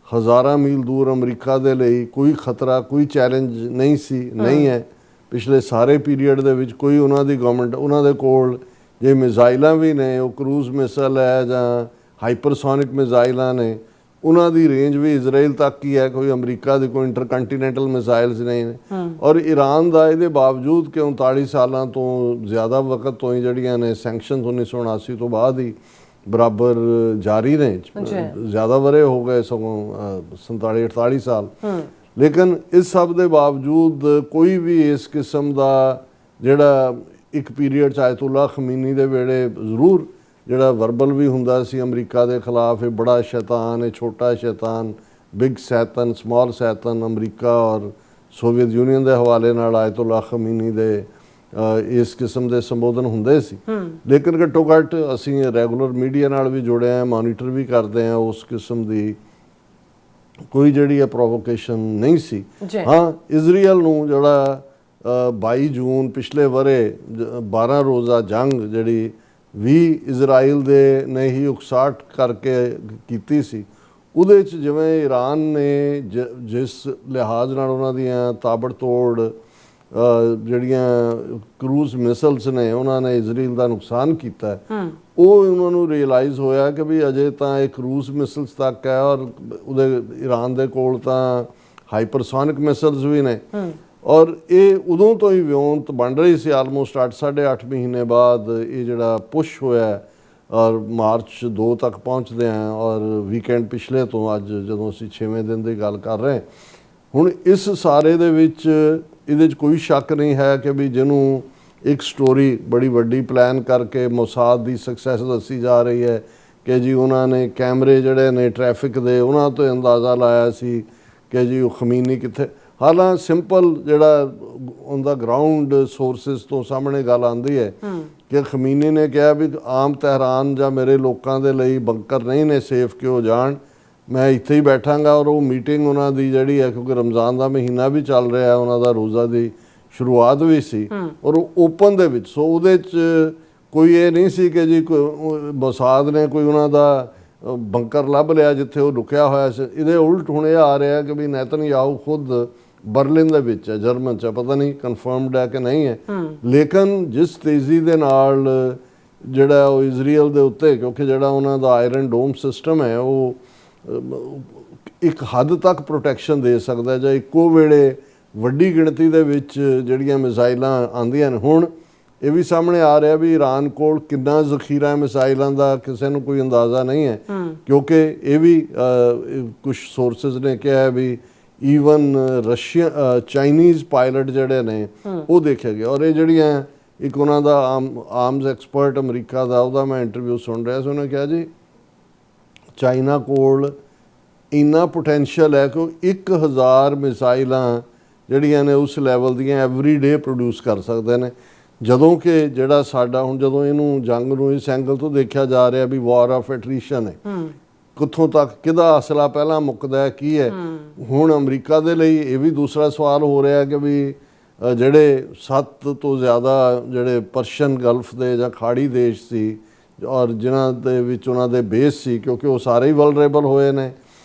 ਹਜ਼ਾਰਾਂ ਮੀਲ ਦੂਰ ਅਮਰੀਕਾ ਦੇ ਲਈ ਕੋਈ ਖਤਰਾ, ਕੋਈ ਚੈਲੰਜ ਨਹੀਂ ਸੀ, ਨਹੀਂ ਹੈ। ਪਿਛਲੇ ਸਾਰੇ ਪੀਰੀਅਡ ਦੇ ਵਿੱਚ ਕੋਈ ਉਹਨਾਂ ਦੀ ਗਵਰਨਮੈਂਟ, ਉਹਨਾਂ ਦੇ ਕੋਲ ਜੇ ਮਿਜ਼ਾਈਲਾਂ ਵੀ ਨੇ, ਉਹ ਕਰੂਜ਼ ਮਿਸਾਈਲ ਹੈ ਜਾਂ ਹਾਈਪਰਸੋਨਿਕ ਮਿਜ਼ਾਈਲਾਂ ਨੇ, ਉਹਨਾਂ ਦੀ ਰੇਂਜ ਵੀ ਇਜ਼ਰਾਈਲ ਤੱਕ ਹੀ ਹੈ, ਕੋਈ ਅਮਰੀਕਾ ਦੀ ਕੋਈ ਇੰਟਰਕੰਟੀਨੈਂਟਲ ਮਿਜ਼ਾਈਲਸ ਨਹੀਂ ਨੇ। ਔਰ ਈਰਾਨ ਦਾ ਇਹਦੇ ਬਾਵਜੂਦ ਕਿ 39 ਸਾਲਾਂ ਤੋਂ ਜ਼ਿਆਦਾ ਵਕਤ ਤੋਂ ਹੀ ਜਿਹੜੀਆਂ ਨੇ ਸੈਂਕਸ਼ਨਸ 1979 ਤੋਂ ਬਾਅਦ ਹੀ ਬਰਾਬਰ ਜਾਰੀ ਨੇ, ਜ਼ਿਆਦਾ ਵਰੇ ਹੋ ਗਏ ਸਗੋਂ 47-48 ਸਾਲ। ਲੇਕਿਨ ਇਸ ਸਭ ਦੇ ਬਾਵਜੂਦ ਕੋਈ ਵੀ ਇਸ ਕਿਸਮ ਦਾ ਜਿਹੜਾ ਇੱਕ ਪੀਰੀਅਡ 'ਚ ਆਇਤੁੱਲਾ ਖਮੀਨੀ ਦੇ ਵੇਲੇ ਜ਼ਰੂਰ ਜਿਹੜਾ ਵਰਬਲ ਵੀ ਹੁੰਦਾ ਸੀ ਅਮਰੀਕਾ ਦੇ ਖਿਲਾਫ, ਇਹ ਬੜਾ ਸ਼ੈਤਾਨ, ਇਹ ਛੋਟਾ ਸ਼ੈਤਾਨ, ਬਿਗ ਸੈਤਨ, ਸਮਾਲ ਸੈਤਨ, ਅਮਰੀਕਾ ਔਰ ਸੋਵੀਅਤ ਯੂਨੀਅਨ ਦੇ ਹਵਾਲੇ ਨਾਲ ਆਇਤੁੱਲਾ ਖਮੀਨੀ ਦੇ ਇਸ ਕਿਸਮ ਦੇ ਸੰਬੋਧਨ ਹੁੰਦੇ ਸੀ। ਲੇਕਿਨ ਘੱਟੋ ਘੱਟ ਅਸੀਂ ਰੈਗੂਲਰ ਮੀਡੀਆ ਨਾਲ ਵੀ ਜੁੜੇ ਹਾਂ, ਮੋਨੀਟਰ ਵੀ ਕਰਦੇ ਹਾਂ, ਉਸ ਕਿਸਮ ਦੀ ਕੋਈ ਜਿਹੜੀ ਹੈ ਪ੍ਰੋਵੋਕੇਸ਼ਨ ਨਹੀਂ ਸੀ। ਹਾਂ, ਇਜ਼ਰਾਈਲ ਨੂੰ ਜਿਹੜਾ 22 ਜੂਨ ਪਿਛਲੇ ਵਰੇ 12 ਰੋਜ਼ਾ ਜੰਗ ਜਿਹੜੀ 20 ਇਜ਼ਰਾਈਲ ਦੇ ਨੇ ਹੀ ਉਕਸਾਹਟ ਕਰਕੇ ਕੀਤੀ ਸੀ, ਉਹਦੇ 'ਚ ਜਿਵੇਂ ਈਰਾਨ ਨੇ ਜਿਸ ਲਿਹਾਜ਼ ਨਾਲ ਉਹਨਾਂ ਦੀਆਂ ਤਾਬੜਤੋੜ ਜਿਹੜੀਆਂ ਕਰੂਜ਼ ਮਿਸਲਸ ਨੇ ਉਹਨਾਂ ਨੇ ਇਜ਼ਰਾਈਲ ਦਾ ਨੁਕਸਾਨ ਕੀਤਾ, ਉਹ ਉਹਨਾਂ ਨੂੰ ਰਿਅਲਾਈਜ਼ ਹੋਇਆ ਕਿ ਵੀ ਅਜੇ ਤਾਂ ਇਹ ਕਰੂਜ਼ ਮਿਸਲਸ ਤੱਕ ਹੈ ਔਰ ਉਹਦੇ ਈਰਾਨ ਦੇ ਕੋਲ ਤਾਂ ਹਾਈਪਰਸੋਨਿਕ ਮਿਸਲਸ ਵੀ ਨੇ। ਔਰ ਇਹ ਉਦੋਂ ਤੋਂ ਹੀ ਵਿਉਂਤ ਬਣ ਰਹੀ ਸੀ। ਆਲਮੋਸਟ 8-8.5 ਮਹੀਨੇ ਬਾਅਦ ਇਹ ਜਿਹੜਾ ਪੁਸ਼ ਹੋਇਆ ਔਰ ਮਾਰਚ 2 ਤੱਕ ਪਹੁੰਚਦੇ ਹਾਂ, ਔਰ ਵੀਕਐਂਡ ਪਿਛਲੇ ਤੋਂ ਅੱਜ ਜਦੋਂ ਅਸੀਂ 6ਵੇਂ ਦਿਨ ਦੀ ਗੱਲ ਕਰ ਰਹੇ ਹੁਣ, ਇਸ ਸਾਰੇ ਦੇ ਵਿੱਚ ਇਹਦੇ 'ਚ ਕੋਈ ਸ਼ੱਕ ਨਹੀਂ ਹੈ ਕਿ ਵੀ ਜਿਹਨੂੰ ਇੱਕ ਸਟੋਰੀ ਬੜੀ ਵੱਡੀ ਪਲਾਨ ਕਰਕੇ ਮੋਸਾਦ ਦੀ ਸਕਸੈਸ ਦੱਸੀ ਜਾ ਰਹੀ ਹੈ ਕਿ ਜੀ ਉਹਨਾਂ ਨੇ ਕੈਮਰੇ ਜਿਹੜੇ ਨੇ ਟ੍ਰੈਫਿਕ ਦੇ, ਉਹਨਾਂ ਤੋਂ ਅੰਦਾਜ਼ਾ ਲਾਇਆ ਸੀ ਕਿ ਜੀ ਉਹ ਖਮੀਨੀ ਕਿੱਥੇ। ਹਾਲਾਂ ਸਿੰਪਲ ਜਿਹੜਾ ਉਹਦਾ ਗਰਾਊਂਡ ਸੋਰਸਿਸ ਤੋਂ ਸਾਹਮਣੇ ਗੱਲ ਆਉਂਦੀ ਹੈ ਕਿ ਖਮੀਨੀ ਨੇ ਕਿਹਾ ਵੀ ਆਮ ਤਹਿਰਾਨ ਜਾਂ ਮੇਰੇ ਲੋਕਾਂ ਦੇ ਲਈ ਬੰਕਰ ਨਹੀਂ ਨੇ ਸੇਫ ਕਿ ਉਹ ਜਾਣ, ਮੈਂ ਇੱਥੇ ਹੀ ਬੈਠਾਂਗਾ। ਔਰ ਉਹ ਮੀਟਿੰਗ ਉਹਨਾਂ ਦੀ ਜਿਹੜੀ ਹੈ, ਕਿਉਂਕਿ ਰਮਜ਼ਾਨ ਦਾ ਮਹੀਨਾ ਵੀ ਚੱਲ ਰਿਹਾ, ਉਹਨਾਂ ਦਾ ਰੋਜ਼ਾ ਦੀ ਸ਼ੁਰੂਆਤ ਵੀ ਸੀ ਔਰ ਉਹ ਓਪਨ ਦੇ ਵਿੱਚ। ਸੋ ਉਹਦੇ 'ਚ ਕੋਈ ਇਹ ਨਹੀਂ ਸੀ ਕਿ ਜੀ ਮੋਸਾਦ ਨੇ ਕੋਈ ਉਹਨਾਂ ਦਾ ਬੰਕਰ ਲੱਭ ਲਿਆ ਜਿੱਥੇ ਉਹ ਲੁਕਿਆ ਹੋਇਆ ਸੀ। ਇਹਦੇ ਉਲਟ ਹੁਣ ਇਹ ਆ ਰਿਹਾ ਕਿ ਵੀ ਨੈਤਨਯਾਹੂ ਖੁਦ ਬਰਲਿਨ ਦੇ ਵਿੱਚ ਹੈ, ਜਰਮਨ 'ਚ, ਪਤਾ ਨਹੀਂ ਕਨਫਰਮਡ ਹੈ ਕਿ ਨਹੀਂ ਹੈ। ਲੇਕਿਨ ਜਿਸ ਤੇਜ਼ੀ ਦੇ ਨਾਲ ਜਿਹੜਾ ਉਹ ਇਜ਼ਰਾਈਲ ਦੇ ਉੱਤੇ, ਕਿਉਂਕਿ ਜਿਹੜਾ ਉਹਨਾਂ ਦਾ ਆਇਰਨ ਡੋਮ ਸਿਸਟਮ ਹੈ ਉਹ ਇੱਕ ਹੱਦ ਤੱਕ ਪ੍ਰੋਟੈਕਸ਼ਨ ਦੇ ਸਕਦਾ ਜਾਂ ਇੱਕੋ ਵੇਲੇ ਵੱਡੀ ਗਿਣਤੀ ਦੇ ਵਿੱਚ ਜਿਹੜੀਆਂ ਮਿਜ਼ਾਈਲਾਂ ਆਉਂਦੀਆਂ ਨੇ। ਹੁਣ ਇਹ ਵੀ ਸਾਹਮਣੇ ਆ ਰਿਹਾ ਵੀ ਈਰਾਨ ਕੋਲ ਕਿੰਨਾ ਜ਼ਖੀਰਾ ਹੈ ਮਿਸਾਈਲਾਂ ਦਾ, ਕਿਸੇ ਨੂੰ ਕੋਈ ਅੰਦਾਜ਼ਾ ਨਹੀਂ ਹੈ, ਕਿਉਂਕਿ ਇਹ ਵੀ ਕੁਝ ਸੋਰਸਸ ਨੇ ਕਿਹਾ ਹੈ ਵੀ ਈਵਨ ਚਾਈਨੀਜ਼ ਪਾਇਲਟ ਜਿਹੜੇ ਨੇ ਉਹ ਦੇਖੇ ਗਏ। ਔਰ ਇਹ ਜਿਹੜੀਆਂ ਇੱਕ ਉਹਨਾਂ ਦਾ ਆਰਮਸ ਐਕਸਪਰਟ ਅਮਰੀਕਾ ਦਾ, ਉਹਦਾ ਮੈਂ ਇੰਟਰਵਿਊ ਸੁਣ ਰਿਹਾ ਸੀ, ਉਹਨੇ ਕਿਹਾ ਜੀ ਚਾਈਨਾ ਕੋਲ ਇੰਨਾ ਪੋਟੈਂਸ਼ੀਅਲ ਹੈ ਕਿ ਉਹ 1000 ਮਿਸਾਈਲਾਂ ਜਿਹੜੀਆਂ ਨੇ ਉਸ ਲੈਵਲ ਦੀਆਂ ਐਵਰੀ ਡੇ ਪ੍ਰੋਡਿਊਸ ਕਰ ਸਕਦੇ ਨੇ, ਜਦੋਂ ਕਿ ਜਿਹੜਾ ਸਾਡਾ ਹੁਣ ਜਦੋਂ ਇਹਨੂੰ ਜੰਗ ਨੂੰ ਇਸ ਐਂਗਲ ਤੋਂ ਦੇਖਿਆ ਜਾ ਰਿਹਾ ਵੀ ਵਾਰ ਆਫ ਐਟਰੀਸ਼ਨ ਹੈ, ਕਿੱਥੋਂ ਤੱਕ ਕਿਹਦਾ ਅਸਲਾ ਪਹਿਲਾਂ ਮੁੱਕਦਾ ਹੈ ਕੀ ਹੈ। ਹੁਣ ਅਮਰੀਕਾ ਦੇ ਲਈ ਇਹ ਵੀ ਦੂਸਰਾ ਸਵਾਲ ਹੋ ਰਿਹਾ ਕਿ ਵੀ ਜਿਹੜੇ 7 ਤੋਂ ਜ਼ਿਆਦਾ ਜਿਹੜੇ ਪਰਸ਼ੀਅਨ ਗਲਫ ਦੇ ਜਾਂ ਖਾੜੀ ਦੇਸ਼ ਸੀ ਔਰ ਜਿਨ੍ਹਾਂ ਦੇ ਵਿੱਚ ਉਹਨਾਂ ਦੇ ਬੇਸ ਸੀ, ਕਿਉਂਕਿ ਉਹ ਸਾਰੇ ਹੀ ਵਲਨਰੇਬਲ ਹੋਏ ਨੇ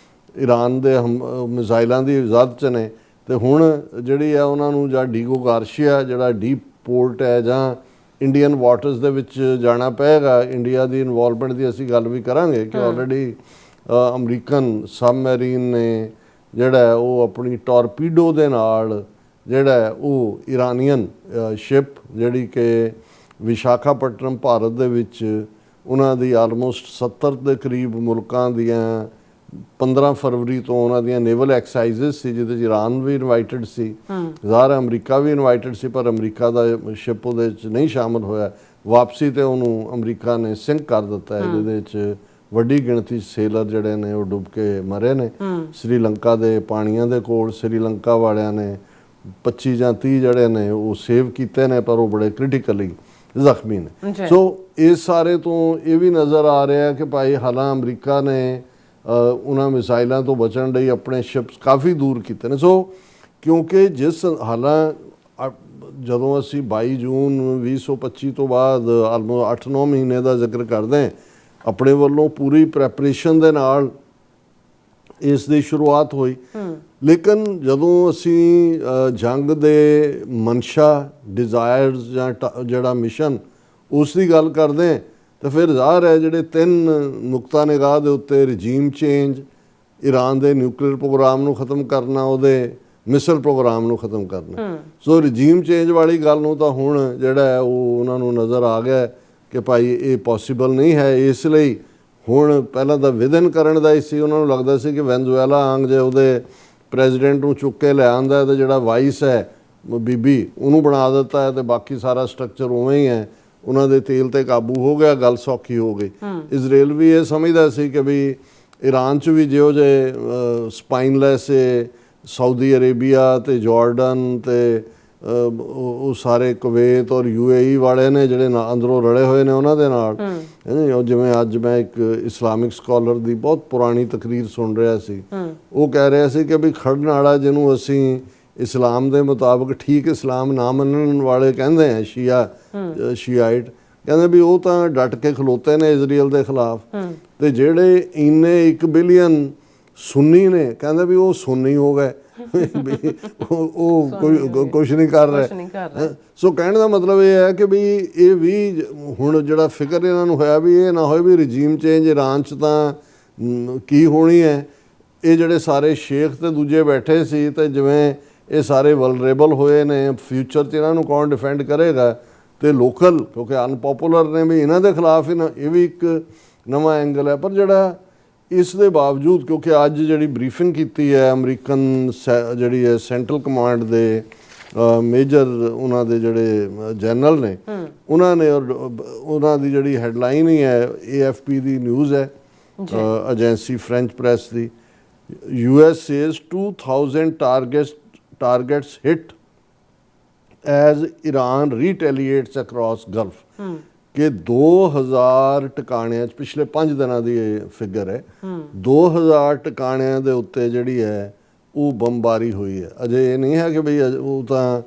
ਈਰਾਨ ਦੇ ਮਿਜ਼ਾਈਲਾਂ ਦੀ ਇਜਾਜ਼ਤ 'ਚ ਨੇ, ਤੇ ਹੁਣ ਜਿਹੜੀ ਆ ਉਹਨਾਂ ਨੂੰ ਜਾਂ ਡੀਗੋ ਗਾਰਸ਼ੀਆ ਜਿਹੜਾ ਡੀਪ ਪੋਰਟ ਹੈ ਜਾਂ ਇੰਡੀਅਨ ਵਾਟਰਸ ਦੇ ਵਿੱਚ ਜਾਣਾ ਪਏਗਾ। ਇੰਡੀਆ ਦੀ ਇਨਵੋਲਵਮੈਂਟ ਦੀ ਅਸੀਂ ਗੱਲ ਵੀ ਕਰਾਂਗੇ ਕਿ ਆਲਰੇਡੀ ਅਮਰੀਕਨ ਸਬਮੈਰੀਨ ਨੇ ਜਿਹੜਾ ਉਹ ਆਪਣੀ ਟੋਰਪੀਡੋ ਦੇ ਨਾਲ ਜਿਹੜਾ ਉਹ ਇਰਾਨੀਅਨ ਸ਼ਿਪ ਜਿਹੜੀ ਕਿ ਵਿਸ਼ਾਖਾਪਟਨਮ ਭਾਰਤ ਦੇ ਵਿੱਚ ਉਹਨਾਂ ਦੀ ਆਲਮੋਸਟ 70 ਦੇ ਕਰੀਬ ਮੁਲਕਾਂ ਦੀਆਂ 15 ਫਰਵਰੀ ਤੋਂ ਉਹਨਾਂ ਦੀਆਂ ਨੇਵਲ ਐਕਸਰਸਾਈਜ਼ਸ ਸੀ, ਜਿਹਦੇ 'ਚ ਈਰਾਨ ਵੀ ਇਨਵਾਈਟਡ ਸੀ, ਜ਼ਾਹਰ ਅਮਰੀਕਾ ਵੀ ਇਨਵਾਈਟਡ ਸੀ, ਪਰ ਅਮਰੀਕਾ ਦਾ ਸ਼ਿਪ ਉਹਦੇ 'ਚ ਨਹੀਂ ਸ਼ਾਮਲ ਹੋਇਆ। ਵਾਪਸੀ ਤੇ ਉਹਨੂੰ ਅਮਰੀਕਾ ਨੇ ਸਿੰਕ ਕਰ ਦਿੱਤਾ ਹੈ, ਜਿਹਦੇ 'ਚ ਵੱਡੀ ਗਿਣਤੀ ਸੇਲਰ ਜਿਹੜੇ ਨੇ ਉਹ ਡੁੱਬ ਕੇ ਮਰੇ ਨੇ। ਸ੍ਰੀਲੰਕਾ ਦੇ ਪਾਣੀਆਂ ਦੇ ਕੋਲ ਸ੍ਰੀਲੰਕਾ ਵਾਲਿਆਂ ਨੇ 25 ਜਾਂ 30 ਜਿਹੜੇ ਨੇ ਉਹ ਸੇਵ ਕੀਤੇ ਨੇ, ਪਰ ਉਹ ਬੜੇ ਕ੍ਰਿਟੀਕਲੀ ਜ਼ਖਮੀ ਨੇ। ਸੋ ਇਸ ਸਾਰੇ ਤੋਂ ਇਹ ਵੀ ਨਜ਼ਰ ਆ ਰਿਹਾ ਕਿ ਭਾਈ ਹਾਲਾਂ ਅਮਰੀਕਾ ਨੇ ਉਹਨਾਂ ਮਿਸਾਈਲਾਂ ਤੋਂ ਬਚਣ ਲਈ ਆਪਣੇ ਸ਼ਿਪਸ ਕਾਫੀ ਦੂਰ ਕੀਤੇ ਨੇ। ਸੋ ਕਿਉਂਕਿ ਜਿਸ ਹਾਲਾਂ ਜਦੋਂ ਅਸੀਂ 22 ਜੂਨ 2025 ਤੋਂ ਬਾਅਦ ਆਲਮੋਸਟ 8-9 ਮਹੀਨੇ ਦਾ ਜ਼ਿਕਰ ਕਰਦੇ ਹਾਂ, ਆਪਣੇ ਵੱਲੋਂ ਪੂਰੀ ਪ੍ਰੈਪਰੇਸ਼ਨ ਦੇ ਨਾਲ ਇਸ ਦੀ ਸ਼ੁਰੂਆਤ ਹੋਈ, ਲੇਕਿਨ ਜਦੋਂ ਅਸੀਂ ਜੰਗ ਦੇ ਮਨਸ਼ਾ ਡਿਜ਼ਾਇਰਸ ਜਾਂ ਜਿਹੜਾ ਮਿਸ਼ਨ ਉਸ ਦੀ ਗੱਲ ਕਰਦੇ ਹਾਂ ਤਾਂ ਫਿਰ ਜ਼ਾਹਰ ਹੈ ਜਿਹੜੇ 3 ਨੁਕਤਾ ਨਿਗਾਹ ਦੇ ਉੱਤੇ ਰਜੀਮ ਚੇਂਜ, ਈਰਾਨ ਦੇ ਨਿਊਕਲੀਅਰ ਪ੍ਰੋਗਰਾਮ ਨੂੰ ਖ਼ਤਮ ਕਰਨਾ, ਉਹਦੇ ਮਿਸਲ ਪ੍ਰੋਗਰਾਮ ਨੂੰ ਖ਼ਤਮ ਕਰਨਾ। ਸੋ ਰਜੀਮ ਚੇਂਜ ਵਾਲੀ ਗੱਲ ਨੂੰ ਤਾਂ ਹੁਣ ਜਿਹੜਾ ਹੈ ਉਹ ਉਹਨਾਂ ਨੂੰ ਨਜ਼ਰ ਆ ਗਿਆ ਕਿ ਭਾਈ ਇਹ ਪੋਸੀਬਲ ਨਹੀਂ ਹੈ। ਇਸ ਲਈ ਹੁਣ ਪਹਿਲਾਂ ਤਾਂ ਵਿਦਨ ਕਰਨ ਦਾ ਹੀ ਸੀ, ਉਹਨਾਂ ਨੂੰ ਲੱਗਦਾ ਸੀ ਕਿ ਵੈਨਜ਼ੂਏਲਾ ਆਂਗ ਜੇ ਉਹਦੇ ਪ੍ਰੈਜ਼ੀਡੈਂਟ ਨੂੰ ਚੁੱਕ ਕੇ ਲੈ ਆਉਂਦਾ ਤੇ ਜਿਹੜਾ ਵਾਈਸ ਹੈ ਬੀਬੀ ਉਹਨੂੰ ਬਣਾ ਦਿੱਤਾ ਹੈ ਤੇ ਬਾਕੀ ਸਾਰਾ ਸਟਰਕਚਰ ਉਵੇਂ ਹੀ ਹੈ, ਉਹਨਾਂ ਦੇ ਤੇਲ ਤੇ ਕਾਬੂ ਹੋ ਗਿਆ, ਗੱਲ ਸੌਖੀ ਹੋ ਗਈ। ਇਜ਼ਰਾਈਲ ਵੀ ਇਹ ਸਮਝਦਾ ਸੀ ਕਿ ਵੀ ਈਰਾਨ 'ਚ ਵੀ ਜਿਹੋ ਜਿਹੇ ਸਪਾਈਨਲੈਸ ਸਾਊਦੀ ਅਰੇਬੀਆ ਤੇ ਜਾਰਡਨ ਤੇ ਉਹ ਸਾਰੇ ਕੁਵੈਤ ਔਰ UAE ਵਾਲੇ ਨੇ ਜਿਹੜੇ ਅੰਦਰੋਂ ਰਲੇ ਹੋਏ ਨੇ ਉਹਨਾਂ ਦੇ ਨਾਲ। ਜਿਵੇਂ ਅੱਜ ਮੈਂ ਇੱਕ ਇਸਲਾਮਿਕ ਸਕਾਲਰ ਦੀ ਬਹੁਤ ਪੁਰਾਣੀ ਤਕਰੀਰ ਸੁਣ ਰਿਹਾ ਸੀ, ਉਹ ਕਹਿ ਰਿਹਾ ਸੀ ਕਿ ਵੀ ਖੜਨ ਵਾਲਾ ਜਿਹਨੂੰ ਅਸੀਂ ਇਸਲਾਮ ਦੇ ਮੁਤਾਬਕ ਠੀਕ ਇਸਲਾਮ ਨਾ ਮੰਨਣ ਵਾਲੇ ਕਹਿੰਦੇ ਆ ਸ਼ੀਆਈਟ, ਕਹਿੰਦੇ ਵੀ ਉਹ ਤਾਂ ਡਟ ਕੇ ਖਲੋਤੇ ਨੇ ਇਜ਼ਰਾਈਲ ਦੇ ਖਿਲਾਫ, ਤੇ ਜਿਹੜੇ ਇੰਨੇ 1 ਬਿਲੀਅਨ ਸੁੰਨੀ ਨੇ ਕਹਿੰਦੇ ਵੀ ਉਹ ਸੁੰਨੀ ਹੋ ਗਏ, ਉਹ ਕੋਈ ਕੁਛ ਨਹੀਂ ਕਰ ਰਹੇ। ਸੋ ਕਹਿਣ ਦਾ ਮਤਲਬ ਇਹ ਹੈ ਕਿ ਵੀ ਇਹ ਵੀ ਹੁਣ ਜਿਹੜਾ ਫਿਕਰ ਇਹਨਾਂ ਨੂੰ ਹੋਇਆ ਵੀ ਇਹ ਨਾ ਹੋਏ ਵੀ ਰਜੀਮ ਚੇਂਜ ਈਰਾਨ 'ਚ ਤਾਂ ਕੀ ਹੋਣੀ ਹੈ। ਇਹ ਜਿਹੜੇ ਸਾਰੇ ਸ਼ੇਖ ਤੇ ਦੂਜੇ ਬੈਠੇ ਸੀ ਤੇ ਜਿਵੇਂ ਇਹ ਸਾਰੇ ਵਲਨਰੇਬਲ ਹੋਏ ਨੇ, ਫਿਊਚਰ 'ਚ ਇਹਨਾਂ ਨੂੰ ਕੌਣ ਡਿਫੈਂਡ ਕਰੇਗਾ, ਤੇ ਲੋਕਲ ਕਿਉਂਕਿ ਅਨਪੋਪੂਲਰ ਨੇ ਵੀ ਇਹਨਾਂ ਦੇ ਖਿਲਾਫ ਹੀ ਨਾ, ਇਹ ਵੀ ਇੱਕ ਨਵਾਂ ਐਂਗਲ ਹੈ। ਪਰ ਜਿਹੜਾ ਇਸ ਦੇ ਬਾਵਜੂਦ ਕਿਉਂਕਿ ਅੱਜ ਜਿਹੜੀ ਬਰੀਫਿੰਗ ਕੀਤੀ ਹੈ ਅਮਰੀਕਨ ਜਿਹੜੀ ਹੈ ਸੈਂਟਰਲ ਕਮਾਂਡ ਦੇ ਮੇਜਰ ਉਹਨਾਂ ਦੇ ਜਿਹੜੇ ਜਨਰਲ ਨੇ, ਉਹਨਾਂ ਨੇ ਉਹਨਾਂ ਦੀ ਜਿਹੜੀ ਹੈਡਲਾਈਨ ਹੀ ਹੈ AFP ਦੀ ਨਿਊਜ਼ ਹੈ ਏਜੰਸੀ ਫ੍ਰੈਂਚ ਪ੍ਰੈਸ ਦੀ, US says 2000 targets hit as Iran retaliates across Gulf। ਕਿ 2000 ਟਿਕਾਣਿਆਂ 'ਚ ਪਿਛਲੇ 5 ਦਿਨਾਂ ਦੀ ਇਹ ਫਿਗਰ ਹੈ, 2000 ਟਿਕਾਣਿਆਂ ਦੇ ਉੱਤੇ ਜਿਹੜੀ ਹੈ ਉਹ ਬੰਬਾਰੀ ਹੋਈ ਹੈ। ਅਜੇ ਇਹ ਨਹੀਂ ਹੈ ਕਿ ਬਈ ਉਹ ਤਾਂ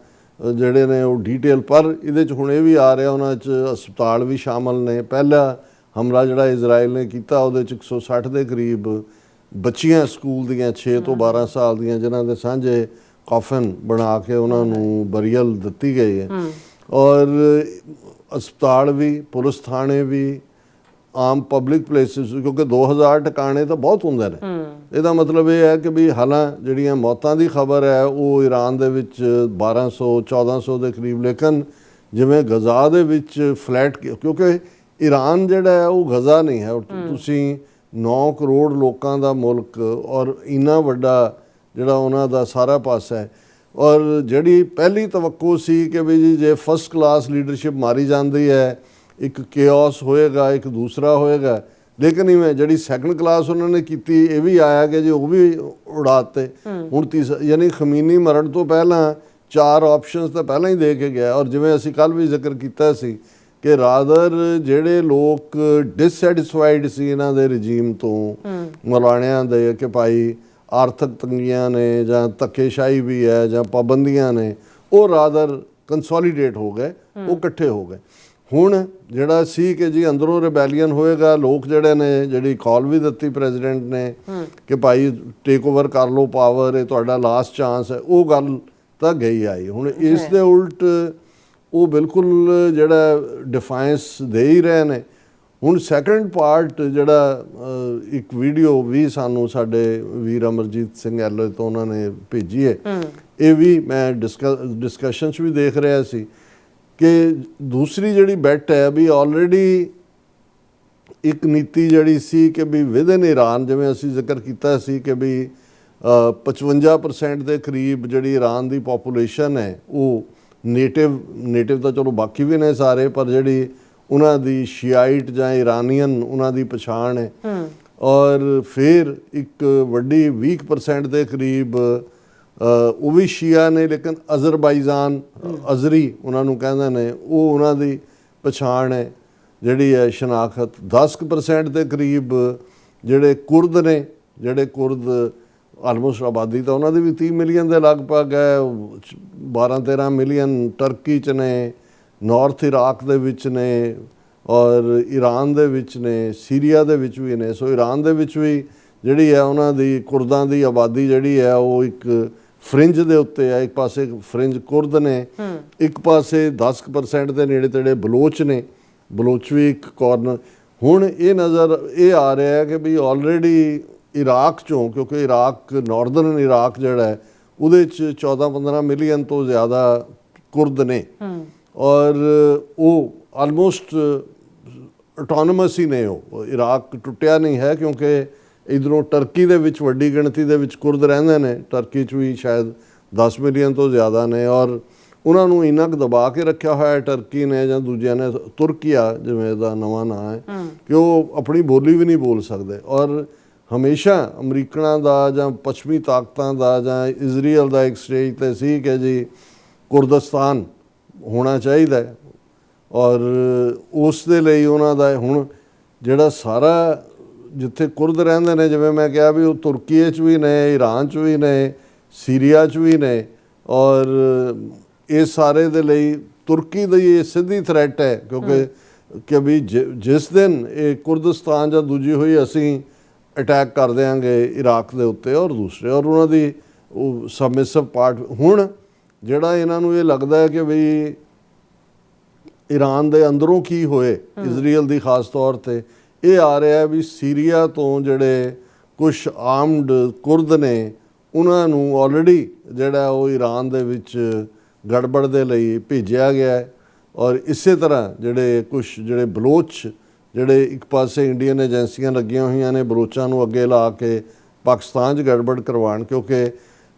ਜਿਹੜੇ ਨੇ ਉਹ ਡੀਟੇਲ, ਪਰ ਇਹਦੇ 'ਚ ਹੁਣ ਇਹ ਵੀ ਆ ਰਿਹਾ ਉਹਨਾਂ 'ਚ ਹਸਪਤਾਲ ਵੀ ਸ਼ਾਮਲ ਨੇ। ਪਹਿਲਾ ਹਮਲਾ ਜਿਹੜਾ ਇਜ਼ਰਾਈਲ ਨੇ ਕੀਤਾ ਉਹਦੇ 'ਚ 160 ਦੇ ਕਰੀਬ ਬੱਚੀਆਂ ਸਕੂਲ ਦੀਆਂ 6 ਤੋਂ 12 ਸਾਲ ਦੀਆਂ, ਜਿਨ੍ਹਾਂ ਦੇ ਸਾਂਝੇ ਕਾਫਨ ਬਣਾ ਕੇ ਉਹਨਾਂ ਨੂੰ ਬਰੀਅਲ ਦਿੱਤੀ ਗਈ ਹੈ। ਔਰ ਹਸਪਤਾਲ ਵੀ, ਪੁਲਿਸ ਥਾਣੇ ਵੀ, ਆਮ ਪਬਲਿਕ ਪਲੇਸਿਸ, ਕਿਉਂਕਿ 2000 ਟਿਕਾਣੇ ਤਾਂ ਬਹੁਤ ਹੁੰਦੇ ਨੇ। ਇਹਦਾ ਮਤਲਬ ਇਹ ਹੈ ਕਿ ਵੀ ਹਾਲਾਂ ਜਿਹੜੀਆਂ ਮੌਤਾਂ ਦੀ ਖਬਰ ਹੈ ਉਹ ਈਰਾਨ ਦੇ ਵਿੱਚ 1200-1400 ਦੇ ਕਰੀਬ, ਲੇਕਿਨ ਜਿਵੇਂ ਗਜ਼ਾ ਦੇ ਵਿੱਚ ਫਲੈਟ, ਕਿਉਂਕਿ ਈਰਾਨ ਜਿਹੜਾ ਹੈ ਉਹ ਗਜ਼ਾ ਨਹੀਂ ਹੈ। ਤੁਸੀਂ 9 ਕਰੋੜ ਲੋਕਾਂ ਦਾ ਮੁਲਕ ਔਰ ਇੰਨਾ ਵੱਡਾ ਜਿਹੜਾ ਉਹਨਾਂ ਦਾ ਸਾਰਾ ਪਾਸਾ ਹੈ, ਔਰ ਜਿਹੜੀ ਪਹਿਲੀ ਤਵੱਕੋ ਸੀ ਕਿ ਵੀ ਜੀ ਜੇ ਫਸਟ ਕਲਾਸ ਲੀਡਰਸ਼ਿਪ ਮਾਰੀ ਜਾਂਦੀ ਹੈ, ਇੱਕ ਕਿਓਸ ਹੋਏਗਾ, ਇੱਕ ਦੂਸਰਾ ਹੋਏਗਾ, ਲੇਕਿਨ ਇਵੇਂ ਜਿਹੜੀ ਸੈਕੰਡ ਕਲਾਸ ਉਹਨਾਂ ਨੇ ਕੀਤੀ, ਇਹ ਵੀ ਆਇਆ ਕਿ ਜੀ ਉਹ ਵੀ ਉਡਾਤੇ। ਹੁਣ ਯਾਨੀ ਖਮੀਨੀ ਮਰਨ ਤੋਂ ਪਹਿਲਾਂ 4 ਆਪਸ਼ਨਸ ਤਾਂ ਪਹਿਲਾਂ ਹੀ ਦੇ ਕੇ ਗਿਆ। ਔਰ ਜਿਵੇਂ ਅਸੀਂ ਕੱਲ੍ਹ ਵੀ ਜ਼ਿਕਰ ਕੀਤਾ ਸੀ ਕਿ ਰਾਦਰ ਜਿਹੜੇ ਲੋਕ ਡਿਸਸੈਟਿਸਫਾਈਡ ਸੀ ਇਹਨਾਂ ਦੇ ਰਜੀਮ ਤੋਂ, ਮੌਲਾਣਿਆਂ ਦੇ, ਕਿ ਭਾਈ ਆਰਥਿਕ ਤੰਗੀਆਂ ਨੇ ਜਾਂ ਧੱਕੇਸ਼ਾਹੀ ਵੀ ਹੈ ਜਾਂ ਪਾਬੰਦੀਆਂ ਨੇ, ਉਹ ਰਾਦਰ ਕੰਸੋਲੀਡੇਟ ਹੋ ਗਏ, ਉਹ ਇਕੱਠੇ ਹੋ ਗਏ। ਹੁਣ ਜਿਹੜਾ ਸੀ ਕਿ ਜੀ ਅੰਦਰੋਂ ਰਿਬੈਲੀਅਨ ਹੋਏਗਾ, ਲੋਕ ਜਿਹੜੇ ਨੇ, ਜਿਹੜੀ ਕਾਲ ਵੀ ਦਿੱਤੀ ਪ੍ਰੈਜ਼ੀਡੈਂਟ ਨੇ ਕਿ ਭਾਈ ਟੇਕ ਓਵਰ ਕਰ ਲਓ ਪਾਵਰ, ਇਹ ਤੁਹਾਡਾ ਲਾਸਟ ਚਾਂਸ ਹੈ, ਉਹ ਗੱਲ ਤਾਂ ਗਈ ਆਈ। ਹੁਣ ਇਸ ਦੇ ਉਲਟ ਉਹ ਬਿਲਕੁਲ ਜਿਹੜਾ ਡਿਫਾਇੰਸ ਦੇ ਹੀ ਰਹੇ ਨੇ। ਹੁਣ ਸੈਕੰਡ ਪਾਰਟ ਜਿਹੜਾ ਇੱਕ ਵੀਡੀਓ ਵੀ ਸਾਨੂੰ ਸਾਡੇ ਵੀਰ ਅਮਰਜੀਤ ਸਿੰਘ ਐਲੋ ਤੋਂ ਉਹਨਾਂ ਨੇ ਭੇਜੀ ਹੈ, ਇਹ ਵੀ ਮੈਂ ਡਿਸਕਸ਼ਨ 'ਚ ਵੀ ਦੇਖ ਰਿਹਾ ਸੀ ਕਿ ਦੂਸਰੀ ਜਿਹੜੀ ਬੈਟ ਹੈ ਵੀ ਆਲਰੇਡੀ ਇੱਕ ਨੀਤੀ ਜਿਹੜੀ ਸੀ ਕਿ ਵੀ ਵਿਦਨ ਈਰਾਨ, ਜਿਵੇਂ ਅਸੀਂ ਜ਼ਿਕਰ ਕੀਤਾ ਸੀ ਕਿ ਵੀ 55% ਦੇ ਕਰੀਬ ਜਿਹੜੀ ਈਰਾਨ ਦੀ ਪੋਪੂਲੇਸ਼ਨ ਹੈ ਉਹ ਨੇਟਿਵ ਤਾਂ ਚਲੋ ਬਾਕੀ ਵੀ ਨੇ ਸਾਰੇ, ਪਰ ਜਿਹੜੀ ਉਹਨਾਂ ਦੀ ਸ਼ੀਆਈਟ ਜਾਂ ਇਰਾਨੀਅਨ ਉਹਨਾਂ ਦੀ ਪਛਾਣ ਹੈ। ਔਰ ਫਿਰ ਇੱਕ ਵੱਡੀ 20% ਦੇ ਕਰੀਬ ਉਹ ਵੀ ਸ਼ੀਆ ਨੇ, ਲੇਕਿਨ ਅਜ਼ਰਬਾਈਜਾਨ ਅਜ਼ਰੀ ਉਹਨਾਂ ਨੂੰ ਕਹਿੰਦੇ ਨੇ, ਉਹ ਉਹਨਾਂ ਦੀ ਪਛਾਣ ਹੈ ਜਿਹੜੀ ਹੈ ਸ਼ਨਾਖਤ। 10% ਦੇ ਕਰੀਬ ਜਿਹੜੇ ਕੁਰਦ ਨੇ, ਜਿਹੜੇ ਕੁਰਦ ਆਲਮੋਸਟ ਆਬਾਦੀ ਤਾਂ ਉਹਨਾਂ ਦੀ ਵੀ 30 ਮਿਲੀਅਨ ਦੇ ਲਗਭਗ ਹੈ, 12-13 ਮਿਲੀਅਨ ਟਰਕੀ 'ਚ ਨੇ, ਨਾਰਥ ਇਰਾਕ ਦੇ ਵਿੱਚ ਨੇ, ਔਰ ਈਰਾਨ ਦੇ ਵਿੱਚ ਨੇ, ਸੀਰੀਆ ਦੇ ਵਿੱਚ ਵੀ ਨੇ। ਸੋ ਈਰਾਨ ਦੇ ਵਿੱਚ ਵੀ ਜਿਹੜੀ ਹੈ ਉਹਨਾਂ ਦੀ ਕੁਰਦਾਂ ਦੀ ਆਬਾਦੀ ਜਿਹੜੀ ਹੈ ਉਹ ਇੱਕ ਫਰਿੰਜ ਦੇ ਉੱਤੇ ਹੈ। ਇੱਕ ਪਾਸੇ ਫਰਿੰਜ ਕੁਰਦ ਨੇ, ਇੱਕ ਪਾਸੇ 10% ਦੇ ਨੇੜੇ ਤੇੜੇ ਬਲੋਚ ਨੇ, ਬਲੋਚ ਵੀ ਇੱਕ ਕਾਰਨਰ। ਹੁਣ ਇਹ ਆ ਰਿਹਾ ਹੈ ਕਿ ਵੀ ਆਲਰੇਡੀ ਇਰਾਕ 'ਚੋਂ, ਕਿਉਂਕਿ ਇਰਾਕ ਨਾਰਦਰਨ ਇਰਾਕ ਜਿਹੜਾ ਹੈ ਉਹਦੇ 'ਚ 14-15 ਮਿਲੀਅਨ ਤੋਂ ਜ਼ਿਆਦਾ ਕੁਰਦ ਨੇ, ਔਰ ਉਹ ਆਲਮੋਸਟ ਆਟੋਨਮਸ ਹੀ ਨੇ। ਉਹ ਇਰਾਕ ਟੁੱਟਿਆ ਨਹੀਂ ਹੈ, ਕਿਉਂਕਿ ਇੱਧਰੋਂ ਟਰਕੀ ਦੇ ਵਿੱਚ ਵੱਡੀ ਗਿਣਤੀ ਦੇ ਵਿੱਚ ਕੁਰਦ ਰਹਿੰਦੇ ਨੇ, ਟਰਕੀ 'ਚ ਵੀ ਸ਼ਾਇਦ 10 ਮਿਲੀਅਨ ਤੋਂ ਜ਼ਿਆਦਾ ਨੇ, ਔਰ ਉਹਨਾਂ ਨੂੰ ਇੰਨਾ ਕੁ ਦਬਾ ਕੇ ਰੱਖਿਆ ਹੋਇਆ ਟਰਕੀ ਨੇ ਜਾਂ ਦੂਜਿਆਂ ਨੇ, ਤੁਰਕੀਆ ਜਿਵੇਂ ਇਹਦਾ ਨਵਾਂ ਨਾਂ ਹੈ, ਕਿ ਉਹ ਆਪਣੀ ਬੋਲੀ ਵੀ ਨਹੀਂ ਬੋਲ ਸਕਦੇ। ਔਰ ਹਮੇਸ਼ਾ ਅਮਰੀਕਨਾਂ ਦਾ ਜਾਂ ਪੱਛਮੀ ਤਾਕਤਾਂ ਦਾ ਜਾਂ ਇਜ਼ਰਾਈਲ ਦਾ ਇੱਕ ਸਟੇਜ 'ਤੇ ਸੀ ਕਿ ਜੀ ਕੁਰਦਿਸਤਾਨ ਹੋਣਾ ਚਾਹੀਦਾ ਹੈ, ਔਰ ਉਸ ਦੇ ਲਈ ਉਹਨਾਂ ਦਾ ਹੁਣ ਜਿਹੜਾ ਸਾਰਾ ਜਿੱਥੇ ਕੁਰਦ ਰਹਿੰਦੇ ਨੇ, ਜਿਵੇਂ ਮੈਂ ਕਿਹਾ ਵੀ ਉਹ ਤੁਰਕੀ 'ਚ ਵੀ ਨੇ, ਈਰਾਨ 'ਚ ਵੀ ਨੇ, ਸੀਰੀਆ 'ਚ ਵੀ ਨੇ, ਔਰ ਇਹ ਸਾਰੇ ਦੇ ਲਈ ਤੁਰਕੀ ਦੀ ਇਹ ਸਿੱਧੀ ਥ੍ਰੈਟ ਹੈ, ਕਿਉਂਕਿ ਕਿ ਵੀ ਜਿਸ ਦਿਨ ਇਹ ਕੁਰਦਿਸਤਾਨ ਜਾਂ ਦੂਜੀ ਹੋਈ ਅਸੀਂ ਅਟੈਕ ਕਰ ਦਿਆਂਗੇ ਇਰਾਕ ਦੇ ਉੱਤੇ ਔਰ ਦੂਸਰੇ, ਔਰ ਉਹਨਾਂ ਦੀ ਉਹ ਸਬਮਿਸਿਵ ਪਾਰਟ। ਹੁਣ ਜਿਹੜਾ ਇਹਨਾਂ ਨੂੰ ਇਹ ਲੱਗਦਾ ਹੈ ਕਿ ਵੀ ਈਰਾਨ ਦੇ ਅੰਦਰੋਂ ਕੀ ਹੋਏ, ਇਜ਼ਰਾਈਲ ਦੀ ਖਾਸ ਤੌਰ 'ਤੇ ਇਹ ਆ ਰਿਹਾ ਵੀ ਸੀਰੀਆ ਤੋਂ ਜਿਹੜੇ ਕੁਛ ਆਰਮਡ ਕੁਰਦ ਨੇ ਉਹਨਾਂ ਨੂੰ ਆਲਰੇਡੀ ਜਿਹੜਾ ਉਹ ਈਰਾਨ ਦੇ ਵਿੱਚ ਗੜਬੜ ਦੇ ਲਈ ਭੇਜਿਆ ਗਿਆ ਹੈ। ਔਰ ਇਸੇ ਤਰ੍ਹਾਂ ਜਿਹੜੇ ਬਲੋਚ ਜਿਹੜੇ ਇੱਕ ਪਾਸੇ ਇੰਡੀਅਨ ਏਜੰਸੀਆਂ ਲੱਗੀਆਂ ਹੋਈਆਂ ਨੇ ਬਲੋਚਾਂ ਨੂੰ ਅੱਗੇ ਲਾ ਕੇ ਪਾਕਿਸਤਾਨ 'ਚ ਗੜਬੜ ਕਰਵਾਉਣ, ਕਿਉਂਕਿ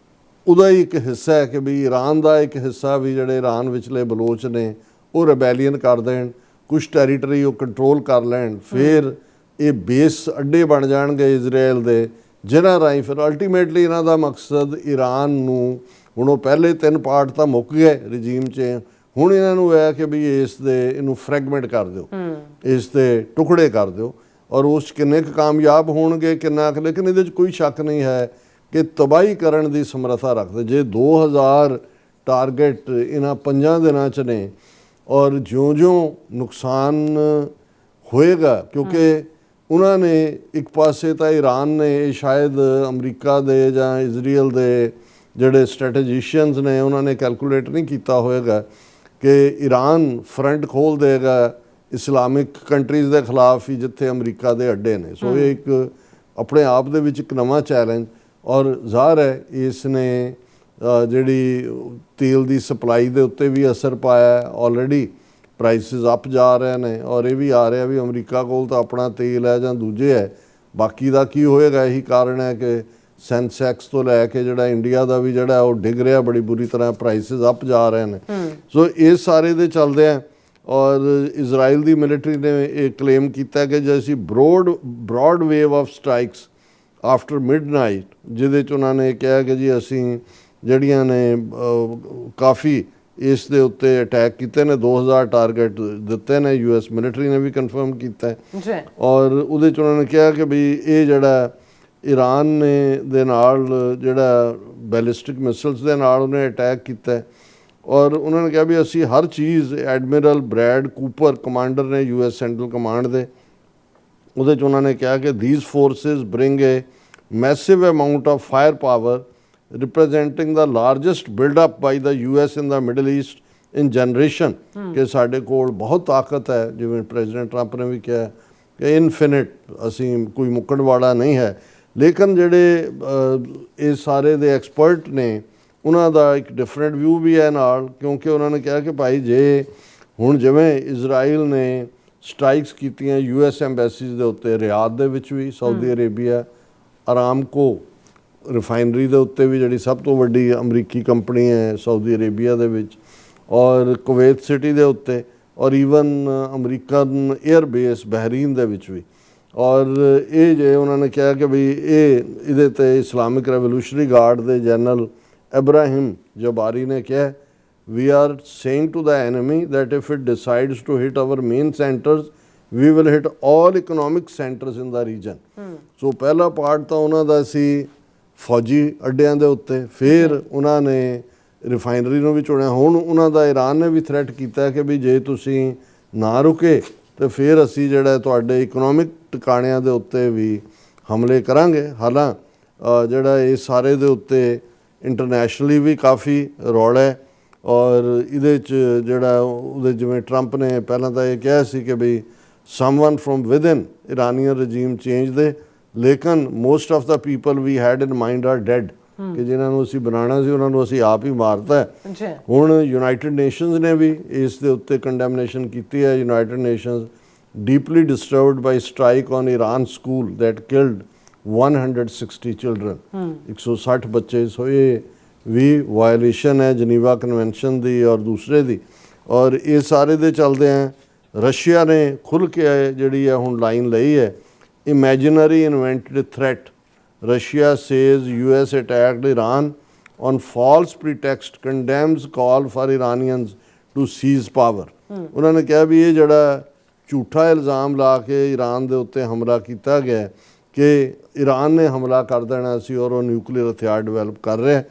ਉਹਦਾ ਹੀ ਇੱਕ ਹਿੱਸਾ ਹੈ ਕਿ ਵੀ ਈਰਾਨ ਦਾ ਇੱਕ ਹਿੱਸਾ ਵੀ ਜਿਹੜੇ ਈਰਾਨ ਵਿਚਲੇ ਬਲੋਚ ਨੇ ਉਹ ਰਿਬੈਲੀਅਨ ਕਰ ਦੇਣ, ਕੁਛ ਟੈਰੀਟਰੀ ਉਹ ਕੰਟਰੋਲ ਕਰ ਲੈਣ, ਫਿਰ ਇਹ ਬੇਸ ਅੱਡੇ ਬਣ ਜਾਣਗੇ ਇਜ਼ਰਾਈਲ ਦੇ, ਜਿਨ੍ਹਾਂ ਰਾਹੀਂ ਫਿਰ ਅਲਟੀਮੇਟਲੀ ਇਹਨਾਂ ਦਾ ਮਕਸਦ ਈਰਾਨ ਨੂੰ, ਹੁਣ ਉਹ ਪਹਿਲੇ 3 ਪਾਰਟ ਤਾਂ ਮੁੱਕ ਗਏ ਰਜੀਮ 'ਚ, ਹੁਣ ਇਹਨਾਂ ਨੂੰ ਇਹ ਕਿ ਵੀ ਇਹਨੂੰ ਫਰੈਗਮੈਂਟ ਕਰ ਦਿਓ, ਇਸ ਦੇ ਟੁਕੜੇ ਕਰ ਦਿਓ, ਔਰ ਉਸ 'ਚ ਕਿੰਨੇ ਕੁ ਕਾਮਯਾਬ ਹੋਣਗੇ ਕਿੰਨਾ ਕੁ, ਲੇਕਿਨ ਇਹਦੇ 'ਚ ਕੋਈ ਸ਼ੱਕ ਨਹੀਂ ਹੈ ਕਿ ਤਬਾਹੀ ਕਰਨ ਦੀ ਸਮਰੱਥਾ ਰੱਖਦੇ। ਜੇ 2000 ਟਾਰਗੇਟ ਇਹਨਾਂ 5 ਦਿਨਾਂ 'ਚ ਨੇ, ਔਰ ਜਿਉਂ-ਜਿਉਂ ਨੁਕਸਾਨ ਹੋਏਗਾ, ਕਿਉਂਕਿ ਉਹਨਾਂ ਨੇ ਇੱਕ ਪਾਸੇ ਤਾਂ ਈਰਾਨ ਨੇ ਸ਼ਾਇਦ ਅਮਰੀਕਾ ਦੇ ਜਾਂ ਇਜ਼ਰਾਈਲ ਦੇ ਜਿਹੜੇ ਸਟ੍ਰੈਟੇਜੀਸ਼ੀਅਨਸ ਨੇ ਉਹਨਾਂ ਨੇ ਕੈਲਕੂਲੇਟ ਨਹੀਂ ਕੀਤਾ ਹੋਏਗਾ ਕਿ ਈਰਾਨ ਫਰੰਟ ਖੋਲ੍ਹ ਦੇਗਾ ਇਸਲਾਮਿਕ ਕੰਟਰੀਜ਼ ਦੇ ਖਿਲਾਫ ਹੀ ਜਿੱਥੇ ਅਮਰੀਕਾ ਦੇ ਅੱਡੇ ਨੇ। ਸੋ ਇਹ ਇੱਕ ਆਪਣੇ ਆਪ ਦੇ ਵਿੱਚ ਇੱਕ ਨਵਾਂ ਚੈਲੰਜ, ਔਰ ਜ਼ਾਹਰ ਹੈ ਇਸ ਨੇ ਜਿਹੜੀ ਤੇਲ ਦੀ ਸਪਲਾਈ ਦੇ ਉੱਤੇ ਵੀ ਅਸਰ ਪਾਇਆ। ਆਲਰੇਡੀ ਪ੍ਰਾਈਸਿਸ ਅਪ ਜਾ ਰਹੇ ਨੇ ਔਰ ਇਹ ਵੀ ਆ ਰਿਹਾ ਵੀ ਅਮਰੀਕਾ ਕੋਲ ਤਾਂ ਆਪਣਾ ਤੇਲ ਹੈ ਜਾਂ ਦੂਜੇ ਹੈ, ਬਾਕੀ ਦਾ ਕੀ ਹੋਏਗਾ। ਇਹੀ ਕਾਰਨ ਹੈ ਕਿ ਸੈਂਸੈਕਸ ਤੋਂ ਲੈ ਕੇ ਜਿਹੜਾ ਇੰਡੀਆ ਦਾ ਵੀ ਜਿਹੜਾ ਉਹ ਡਿੱਗ ਰਿਹਾ ਬੜੀ ਬੁਰੀ ਤਰ੍ਹਾਂ, ਪ੍ਰਾਈਸਿਸ ਅਪ ਜਾ ਰਹੇ ਨੇ। ਸੋ ਇਹ ਸਾਰੇ ਦੇ ਚੱਲਦੇ ਆ। ਔਰ ਇਜ਼ਰਾਈਲ ਦੀ ਮਿਲਟਰੀ ਨੇ ਇਹ ਕਲੇਮ ਕੀਤਾ ਕਿ ਜੇ ਅਸੀਂ broad wave of strikes after midnight, ਜਿਹਦੇ 'ਚ ਉਹਨਾਂ ਨੇ ਕਿਹਾ ਕਿ ਜੀ ਅਸੀਂ ਜਿਹੜੀਆਂ ਨੇ ਕਾਫੀ ਇਸ ਦੇ ਉੱਤੇ ਅਟੈਕ ਕੀਤੇ ਨੇ, 2000 ਟਾਰਗੇਟ ਦਿੱਤੇ ਨੇ, US ਮਿਲਟਰੀ ਨੇ ਵੀ ਕਨਫਰਮ ਕੀਤਾ ਹੈ। ਔਰ ਉਹਦੇ 'ਚ ਉਹਨਾਂ ਨੇ ਕਿਹਾ ਕਿ ਵੀ ਇਹ ਜਿਹੜਾ ਈਰਾਨ ਨੇ ਦੇ ਨਾਲ ਜਿਹੜਾ ਬੈਲਿਸਟਿਕ ਮਿਸਲਸ ਦੇ ਨਾਲ ਉਹਨੇ ਅਟੈਕ ਕੀਤਾ ਔਰ ਉਹਨਾਂ ਨੇ ਕਿਹਾ ਵੀ ਅਸੀਂ ਹਰ ਚੀਜ਼, ਐਡਮਿਰਲ ਬ੍ਰੈਡ ਕੂਪਰ ਕਮਾਂਡਰ ਨੇ US ਸੈਂਟਰਲ ਕਮਾਂਡ ਦੇ, ਉਹਦੇ 'ਚ ਉਹਨਾਂ ਨੇ ਕਿਹਾ ਕਿ these forces bring A massive amount of fire power representing the largest build-up by the US in the Middle East in generation, ਕਿ ਸਾਡੇ ਕੋਲ ਬਹੁਤ ਤਾਕਤ ਹੈ। ਜਿਵੇਂ ਪ੍ਰੈਜ਼ੀਡੈਂਟ ਟਰੰਪ ਨੇ ਵੀ ਕਿਹਾ ਕਿ ਇਨਫਿਨਿਟ, ਅਸੀਂ ਕੋਈ ਮੁੱਕਣ ਵਾਲਾ ਨਹੀਂ ਹੈ। ਲੇਕਿਨ ਜਿਹੜੇ ਇਹ ਸਾਰੇ ਦੇ ਐਕਸਪਰਟ ਨੇ ਉਹਨਾਂ ਦਾ ਇੱਕ ਡਿਫਰੈਂਟ ਵਿਊ ਵੀ ਹੈ ਨਾਲ, ਕਿਉਂਕਿ ਉਹਨਾਂ ਨੇ ਕਿਹਾ ਕਿ ਭਾਈ ਜੇ ਹੁਣ ਜਿਵੇਂ ਇਜ਼ਰਾਈਲ ਨੇ ਸਟ੍ਰਾਈਕਸ ਕੀਤੀਆਂ US ਐਮਬੈਸੀਜ਼ ਦੇ ਉੱਤੇ, ਰਿਆਦ ਦੇ ਵਿੱਚ ਵੀ, ਸਾਊਦੀ ਅਰੇਬੀਆ, ਅਰਾਮਕੋ ਰਿਫਾਈਨਰੀ ਦੇ ਉੱਤੇ ਵੀ ਜਿਹੜੀ ਸਭ ਤੋਂ ਵੱਡੀ ਅਮਰੀਕੀ ਕੰਪਨੀ ਹੈ ਸਾਊਦੀ ਅਰੇਬੀਆ ਦੇ ਵਿੱਚ, ਔਰ ਕੁਵੈਤ ਸਿਟੀ ਦੇ ਉੱਤੇ, ਔਰ even American air base Bahrain ਦੇ ਵਿੱਚ ਵੀ। ਔਰ ਇਹ ਜੇ ਉਹਨਾਂ ਨੇ ਕਿਹਾ ਕਿ ਵੀ ਇਹਦੇ 'ਤੇ ਇਸਲਾਮਿਕ ਰੈਵੋਲੂਸ਼ਨਰੀ ਗਾਰਡ ਦੇ ਜਨਰਲ ਇਬਰਾਹਿਮ ਜਬਾਰੀ ਨੇ ਕਿਹਾ, we are saying to the enemy that if it decides to hit our main centres we will hit all economic centres in the region. So ਪਹਿਲਾ part ਤਾਂ ਉਹਨਾਂ ਦਾ ਸੀ ਫੌਜੀ ਅੱਡਿਆਂ ਦੇ ਉੱਤੇ, ਫਿਰ ਉਹਨਾਂ ਨੇ ਰਿਫਾਈਨਰੀ ਨੂੰ ਵੀ ਚੁਣਿਆ। ਹੁਣ ਉਹਨਾਂ ਦਾ ਈਰਾਨ ਨੇ ਵੀ ਥ੍ਰੈਟ ਕੀਤਾ ਕਿ ਵੀ ਜੇ ਤੁਸੀਂ ਨਾ ਰੁਕੇ ਤਾਂ ਫਿਰ ਅਸੀਂ ਜਿਹੜਾ ਤੁਹਾਡੇ ਇਕਨੋਮਿਕ ਟਿਕਾਣਿਆਂ ਦੇ ਉੱਤੇ ਵੀ ਹਮਲੇ ਕਰਾਂਗੇ। ਹਾਲਾਂ ਜਿਹੜਾ ਇਹ ਸਾਰੇ ਦੇ ਉੱਤੇ ਇੰਟਰਨੈਸ਼ਨਲੀ ਵੀ ਕਾਫੀ ਰੌਲਾ ਹੈ ਔਰ ਇਹਦੇ 'ਚ ਜਿਹੜਾ ਉਹਦੇ ਜਿਵੇਂ ਟਰੰਪ ਨੇ ਪਹਿਲਾਂ ਤਾਂ ਇਹ ਕਿਹਾ ਸੀ ਕਿ ਵੀ someone from within Iranian regime change ਦੇ, ਲੇਕਿਨ most of the people we had in mind are dead, ਕਿ ਜਿਨ੍ਹਾਂ ਨੂੰ ਅਸੀਂ ਬਣਾਉਣਾ ਸੀ ਉਹਨਾਂ ਨੂੰ ਅਸੀਂ ਆਪ ਹੀ ਮਾਰਤਾ ਹੈ। ਹੁਣ ਯੂਨਾਈਟਿਡ ਨੇਸ਼ਨਸ ਨੇ ਵੀ ਇਸ ਦੇ ਉੱਤੇ ਕੰਡੈਮਨੇਸ਼ਨ ਕੀਤੀ ਹੈ। United Nations deeply disturbed by strike on Iran school that killed 160 children, 160 ਬੱਚੇ। ਸੋ ਇਹ ਵੀ ਵਾਇਲੇਸ਼ਨ ਹੈ ਜਨੀਵਾ ਕਨਵੈਨਸ਼ਨ ਦੀ ਔਰ ਦੂਸਰੇ ਦੀ। ਔਰ ਇਹ ਸਾਰੇ ਦੇ ਚੱਲਦੇ ਆ ਰਸ਼ੀਆ ਨੇ ਖੁੱਲ੍ਹ ਕੇ ਜਿਹੜੀ ਹੈ ਹੁਣ ਲਾਈਨ ਲਈ ਹੈ, imaginary invented threat. Russia says US attacked Iran on false pretext, condemns call for Iranians to seize power. ਉਹਨਾਂ ਨੇ ਕਿਹਾ ਵੀ ਇਹ ਜਿਹੜਾ ਝੂਠਾ ਇਲਜ਼ਾਮ ਲਾ ਕੇ ਈਰਾਨ ਦੇ ਉੱਤੇ ਹਮਲਾ ਕੀਤਾ ਗਿਆ ਕਿ ਈਰਾਨ ਨੇ ਹਮਲਾ ਕਰ ਦੇਣਾ ਸੀ ਔਰ ਉਹ ਨਿਊਕਲੀਅਰ ਹਥਿਆਰ ਡਿਵੈਲਪ ਕਰ ਰਿਹਾ।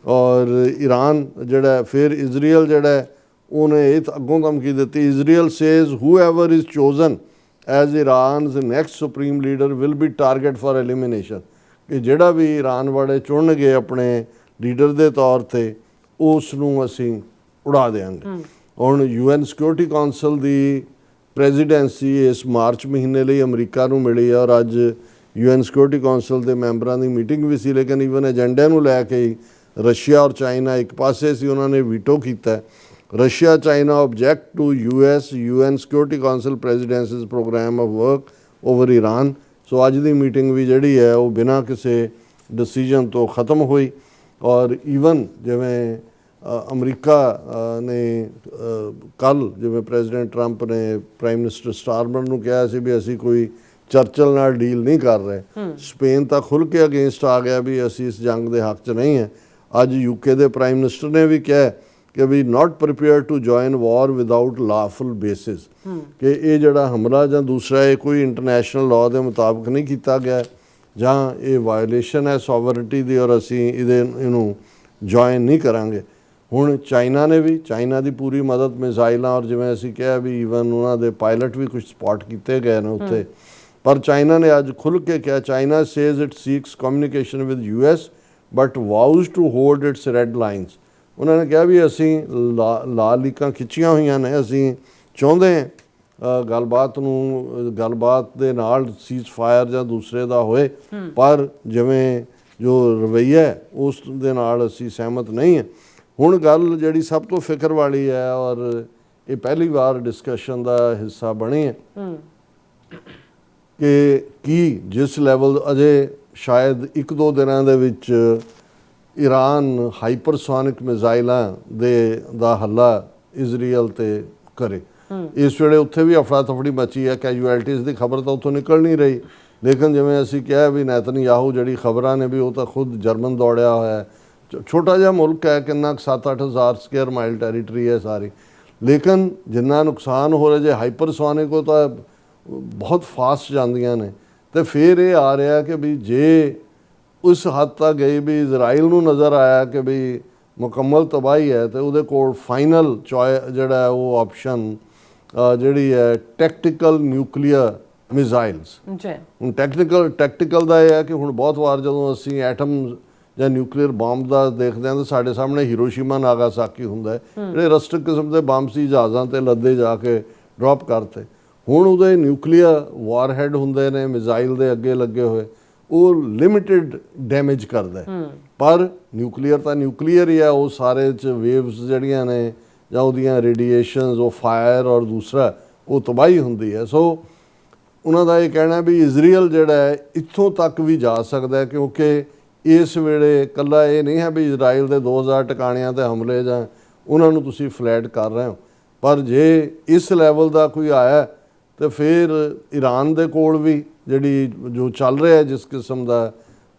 ਔਰ ਈਰਾਨ ਜਿਹੜਾ ਫਿਰ ਇਜ਼ਰਾਈਲ ਜਿਹੜਾ ਉਹਨੇ ਇਹ ਅੱਗੋਂ ਧਮਕੀ ਦਿੱਤੀ, Israel says whoever is chosen as Iran's next supreme leader will be target for elimination, ਕਿ ਜਿਹੜਾ ਵੀ ਈਰਾਨ ਵਾਲੇ ਚੁਣਨਗੇ ਆਪਣੇ ਲੀਡਰ ਦੇ ਤੌਰ 'ਤੇ ਉਸ ਨੂੰ ਅਸੀਂ ਉਡਾ ਦੇਵਾਂਗੇ। ਹੁਣ UN ਸਿਕਿਉਰਿਟੀ ਕਾਉਂਸਲ ਦੀ ਪ੍ਰੈਜ਼ੀਡੈਂਸੀ ਇਸ ਮਾਰਚ ਮਹੀਨੇ ਲਈ ਅਮਰੀਕਾ ਨੂੰ ਮਿਲੀ ਔਰ ਅੱਜ UN ਸਿਕਿਉਰਿਟੀ ਕਾਉਂਸਲ ਦੇ ਮੈਂਬਰਾਂ ਦੀ ਮੀਟਿੰਗ ਵੀ ਸੀ, ਲੇਕਿਨ ਈਵਨ ਏਜੰਡੇ ਨੂੰ ਲੈ ਕੇ ਰਸ਼ੀਆ ਔਰ ਚਾਈਨਾ ਇੱਕ ਪਾਸੇ ਸੀ, ਉਹਨਾਂ ਨੇ ਵੀਟੋ ਕੀਤਾ। Russia, China object to UN Security Council Presidency's program of work over Iran. ਸੋ ਅੱਜ ਦੀ ਮੀਟਿੰਗ ਵੀ ਜਿਹੜੀ ਹੈ ਉਹ ਬਿਨਾਂ ਕਿਸੇ ਡਿਸੀਜਨ ਤੋਂ ਖ਼ਤਮ ਹੋਈ। ਔਰ ਈਵਨ ਜਿਵੇਂ ਅਮਰੀਕਾ ਨੇ ਕੱਲ੍ਹ ਜਿਵੇਂ ਪ੍ਰੈਜ਼ੀਡੈਂਟ ਟਰੰਪ ਨੇ ਪ੍ਰਾਈਮ ਮਿਨਿਸਟਰ ਸਟਾਰਮਰ ਨੂੰ ਕਿਹਾ ਸੀ ਵੀ ਅਸੀਂ ਕੋਈ ਚਰਚਲ ਨਾਲ ਡੀਲ ਨਹੀਂ ਕਰ ਰਹੇ, ਸਪੇਨ ਤਾਂ ਖੁੱਲ੍ਹ ਕੇ ਅਗੇਂਸਟ ਆ ਗਿਆ ਵੀ ਅਸੀਂ ਇਸ ਜੰਗ ਦੇ ਹੱਕ 'ਚ ਨਹੀਂ ਹੈ। ਅੱਜ UK ਦੇ ਪ੍ਰਾਈਮ ਮਿਨਿਸਟਰ ਨੇ ਵੀ ਕਿਹਾ ਕਿ we not prepare to join war without lawful basis, ਕਿ ਇਹ ਜਿਹੜਾ ਹਮਲਾ ਜਾਂ ਦੂਸਰਾ ਇਹ ਕੋਈ ਇੰਟਰਨੈਸ਼ਨਲ ਲਾਅ ਦੇ ਮੁਤਾਬਕ ਨਹੀਂ ਕੀਤਾ ਗਿਆ ਜਾਂ ਇਹ ਵਾਇਓਲੇਸ਼ਨ ਹੈ ਸੋਵਰਨਿਟੀ ਦੀ ਔਰ ਅਸੀਂ ਇਹਨੂੰ ਜੁਆਇਨ ਨਹੀਂ ਕਰਾਂਗੇ। ਹੁਣ ਚਾਈਨਾ ਨੇ ਵੀ, ਚਾਈਨਾ ਦੀ ਪੂਰੀ ਮਦਦ ਮਿਜ਼ਾਈਲਾਂ ਔਰ ਜਿਵੇਂ ਅਸੀਂ ਕਿਹਾ ਵੀ ਈਵਨ ਉਹਨਾਂ ਦੇ ਪਾਇਲਟ ਵੀ ਕੁਝ ਸਪੌਟ ਕੀਤੇ ਗਏ ਨੇ ਉੱਥੇ। ਪਰ ਚਾਈਨਾ ਨੇ ਅੱਜ ਖੁੱਲ੍ਹ ਕੇ ਕਿਹਾ, China says it seeks communication with US but vows to hold its red lines. ਉਹਨਾਂ ਨੇ ਕਿਹਾ ਵੀ ਅਸੀਂ ਲਾਲ ਲੀਕਾਂ ਖਿੱਚੀਆਂ ਹੋਈਆਂ ਨੇ, ਅਸੀਂ ਚਾਹੁੰਦੇ ਗੱਲਬਾਤ ਦੇ ਨਾਲ ਸੀਜ਼ ਫਾਇਰ ਜਾਂ ਦੂਸਰੇ ਦਾ ਹੋਏ, ਪਰ ਜਿਵੇਂ ਜੋ ਰਵੱਈਆ ਹੈ ਉਸ ਦੇ ਨਾਲ ਅਸੀਂ ਸਹਿਮਤ ਨਹੀਂ ਹਾਂ। ਹੁਣ ਗੱਲ ਜਿਹੜੀ ਸਭ ਤੋਂ ਫਿਕਰ ਵਾਲੀ ਹੈ ਔਰ ਇਹ ਪਹਿਲੀ ਵਾਰ ਡਿਸਕਸ਼ਨ ਦਾ ਹਿੱਸਾ ਬਣੀ ਹੈ ਕਿ ਕੀ ਜਿਸ ਲੈਵਲ ਅਜੇ ਸ਼ਾਇਦ 1-2 ਦਿਨਾਂ ਦੇ ਵਿੱਚ ਈਰਾਨ ਹਾਈਪਰਸੋਨਿਕ ਮਿਜ਼ਾਈਲਾਂ ਦਾ ਹੱਲਾ ਇਜ਼ਰਾਈਲ ਤੇ ਕਰੇ। ਇਸ ਵੇਲੇ ਉੱਥੇ ਵੀ ਅਫੜਾ ਤਫੜੀ ਮਚੀ ਹੈ, ਕੈਜੂਅਲਟੀਜ਼ ਦੀ ਖਬਰ ਤਾਂ ਉੱਥੋਂ ਨਿਕਲ ਨਹੀਂ ਰਹੀ, ਲੇਕਿਨ ਜਿਵੇਂ ਅਸੀਂ ਕਿਹਾ ਵੀ ਨੈਤਨਯਾਹੂ ਜਿਹੜੀ ਖਬਰਾਂ ਨੇ ਵੀ ਉਹ ਤਾਂ ਖੁਦ ਜਰਮਨ ਦੌੜਿਆ ਹੋਇਆ ਹੈ। ਛੋਟਾ ਜਿਹਾ ਮੁਲਕ ਹੈ, ਕਿੰਨਾ 7-8 ਹਜ਼ਾਰ ਸਕੁਅਰ ਮਾਈਲ ਟੈਰੀਟਰੀ ਹੈ ਸਾਰੀ, ਲੇਕਿਨ ਜਿੰਨਾ ਨੁਕਸਾਨ ਹੋ ਰਿਹਾ ਜੇ ਹਾਈਪਰਸੋਨਿਕ ਉਹ ਤਾਂ ਬਹੁਤ ਫਾਸਟ ਜਾਂਦੀਆਂ ਨੇ। ਤੇ ਫਿਰ ਇਹ ਆ ਰਿਹਾ ਕਿ ਵੀ ਜੇ ਉਸ ਹੱਦ ਤੱਕ ਗਈ ਵੀ ਇਜ਼ਰਾਈਲ ਨੂੰ ਨਜ਼ਰ ਆਇਆ ਕਿ ਵੀ ਮੁਕੰਮਲ ਤਬਾਹੀ ਹੈ ਤੇ ਉਹਦੇ ਕੋਲ ਫਾਈਨਲ ਜਿਹੜਾ ਉਹ ਆਪਸ਼ਨ ਜਿਹੜੀ ਹੈ ਟੈਕਟੀਕਲ ਨਿਊਕਲੀਅਰ ਮਿਜ਼ਾਈਲਸ। ਜੀ ਹੁਣ ਟੈਕਟੀਕਲ ਦਾ ਇਹ ਹੈ ਕਿ ਹੁਣ ਬਹੁਤ ਵਾਰ ਜਦੋਂ ਅਸੀਂ ਐਟਮ ਜਾਂ ਨਿਊਕਲੀਅਰ ਬੰਬ ਦਾ ਦੇਖਦੇ ਹਾਂ ਤਾਂ ਸਾਡੇ ਸਾਹਮਣੇ ਹੀਰੋਸ਼ੀਮਾ ਨਾਗਾਸਾਕੀ ਹੁੰਦਾ ਹੈ, ਜਿਹੜੇ ਰਸਟਿਕ ਕਿਸਮ ਦੇ ਬੰਬ ਸੀ ਜਹਾਜ਼ਾਂ ਤੇ ਲੱਦੇ ਜਾ ਕੇ ਡ੍ਰੌਪ ਕਰਤੇ। ਹੁਣ ਉਹਦੇ ਨਿਊਕਲੀਅਰ ਵਾਰਹੈਡ ਹੁੰਦੇ ਨੇ ਮਿਜ਼ਾਈਲ ਦੇ ਅੱਗੇ ਲੱਗੇ ਹੋਏ, ਉਹ ਲਿਮਿਟਿਡ ਡੈਮੇਜ ਕਰਦਾ ਪਰ ਨਿਊਕਲੀਅਰ ਤਾਂ ਨਿਊਕਲੀਅਰ ਹੀ ਹੈ, ਉਹ ਸਾਰੇ 'ਚ ਵੇਵਸ ਜਿਹੜੀਆਂ ਨੇ ਜਾਂ ਉਹਦੀਆਂ ਰੇਡੀਏਸ਼ਨਸ ਉਹ ਫਾਇਰ ਔਰ ਦੂਸਰਾ ਉਹ ਤਬਾਹੀ ਹੁੰਦੀ ਹੈ। ਸੋ ਉਹਨਾਂ ਦਾ ਇਹ ਕਹਿਣਾ ਵੀ ਇਜ਼ਰਾਈਲ ਜਿਹੜਾ ਹੈ ਇੱਥੋਂ ਤੱਕ ਵੀ ਜਾ ਸਕਦਾ ਹੈ, ਕਿਉਂਕਿ ਇਸ ਵੇਲੇ ਇਕੱਲਾ ਇਹ ਨਹੀਂ ਹੈ ਵੀ ਇਜ਼ਰਾਈਲ ਦੇ 2000 ਟਿਕਾਣਿਆਂ 'ਤੇ ਹਮਲੇ ਜਾਂ ਉਹਨਾਂ ਨੂੰ ਤੁਸੀਂ ਫਲੈਟ ਕਰ ਰਹੇ ਹੋ, ਪਰ ਜੇ ਇਸ ਲੈਵਲ ਦਾ ਕੋਈ ਆਇਆ ਤਾਂ ਫਿਰ ਈਰਾਨ ਦੇ ਕੋਲ ਵੀ ਜਿਹੜੀ ਜੋ ਚੱਲ ਰਿਹਾ ਜਿਸ ਕਿਸਮ ਦਾ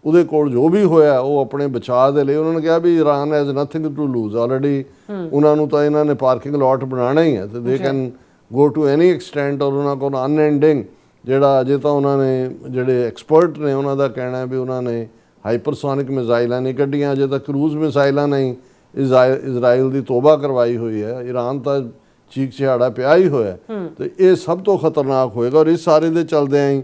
ਉਹਦੇ ਕੋਲ ਜੋ ਵੀ ਹੋਇਆ ਉਹ ਆਪਣੇ ਬਚਾਅ ਦੇ ਲਈ ਉਹਨਾਂ ਨੇ ਕਿਹਾ ਵੀ Iran has nothing to lose already. ਉਹਨਾਂ ਨੂੰ ਤਾਂ ਇਹਨਾਂ ਨੇ ਪਾਰਕਿੰਗ ਲੋਟ ਬਣਾਉਣਾ ਹੀ ਹੈ ਤੇ they can go to any extent ਔਰ ਉਹਨਾਂ ਕੋਲ ਅਨਐਂਡਿੰਗ ਜਿਹੜਾ ਅਜੇ ਤਾਂ ਉਹਨਾਂ ਨੇ ਜਿਹੜੇ ਐਕਸਪਰਟ ਨੇ ਉਹਨਾਂ ਦਾ ਕਹਿਣਾ ਵੀ ਉਹਨਾਂ ਨੇ ਹਾਈਪਰਸੋਨਿਕ ਮਿਜ਼ਾਈਲਾਂ ਨਹੀਂ ਕੱਢੀਆਂ, ਅਜੇ ਤਾਂ ਕਰੂਜ਼ ਮਿਜ਼ਾਈਲਾਂ ਨਹੀਂ ਇਜ਼ਰਾਈਲ ਦੀ ਤੋਬਾ ਕਰਵਾਈ ਹੋਈ ਹੈ। ਈਰਾਨ ਤਾਂ ਚੀਕ ਚਿਹਾੜਾ ਪਿਆ ਹੀ ਹੋਇਆ ਤੇ ਇਹ ਸਭ ਤੋਂ ਖਤਰਨਾਕ ਹੋਏਗਾ। ਔਰ ਇਸ ਸਾਰੇ ਦੇ ਚਲਦਿਆਂ ਹੀ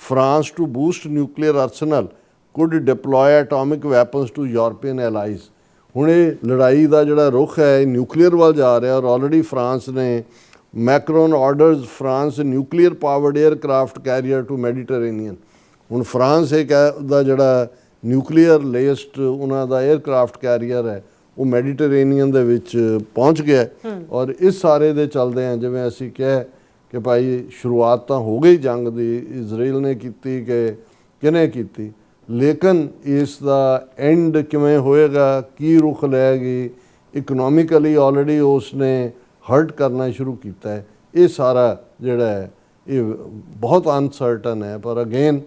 France to boost nuclear arsenal could deploy atomic weapons to European allies। ਹੁਣ ਇਹ ਲੜਾਈ ਦਾ ਜਿਹੜਾ ਰੁਖ ਹੈ ਇਹ ਨਿਊਕਲੀਅਰ ਵੱਲ ਜਾ ਰਿਹਾ ਔਰ ਆਲਰੇਡੀ ਫਰਾਂਸ ਨੇ Macron orders France nuclear powered aircraft carrier to Mediterranean. ਹੁਣ ਫਰਾਂਸ ਇਹ ਦਾ ਜਿਹੜਾ ਨਿਊਕਲੀਅਰ ਲੇਸਟ ਉਹਨਾਂ ਦਾ 에ਅਰਕ੍ਰਾਫਟ ਕੈਰੀਅਰ ਹੈ ਉਹ ਮੈਡੀਟਰੇਨੀਅਨ ਦੇ ਵਿੱਚ ਪਹੁੰਚ ਗਿਆ ਔਰ ਇਸ ਸਾਰੇ ਦੇ ਚਲਦੇ ਆ ਜਿਵੇਂ ਅਸੀਂ ਕਿਹਾ ਕਿ ਭਾਈ ਸ਼ੁਰੂਆਤ ਤਾਂ ਹੋ ਗਈ ਜੰਗ ਦੀ, ਇਜ਼ਰਾਈਲ ਨੇ ਕੀਤੀ ਕਿ ਕਿਹਨੇ ਕੀਤੀ, ਲੇਕਿਨ ਇਸ ਦਾ ਐਂਡ ਕਿਵੇਂ ਹੋਏਗਾ, ਕੀ ਰੁਖ ਲਏਗੀ, ਇਕਨੋਮਿਕਲੀ ਆਲਰੇਡੀ ਉਸ ਨੇ ਹਰਟ ਕਰਨਾ ਸ਼ੁਰੂ ਕੀਤਾ ਹੈ। ਇਹ ਸਾਰਾ ਜਿਹੜਾ ਹੈ ਇਹ ਬਹੁਤ ਅਨਸਰਟਨ ਹੈ, ਪਰ ਅਗੇਨ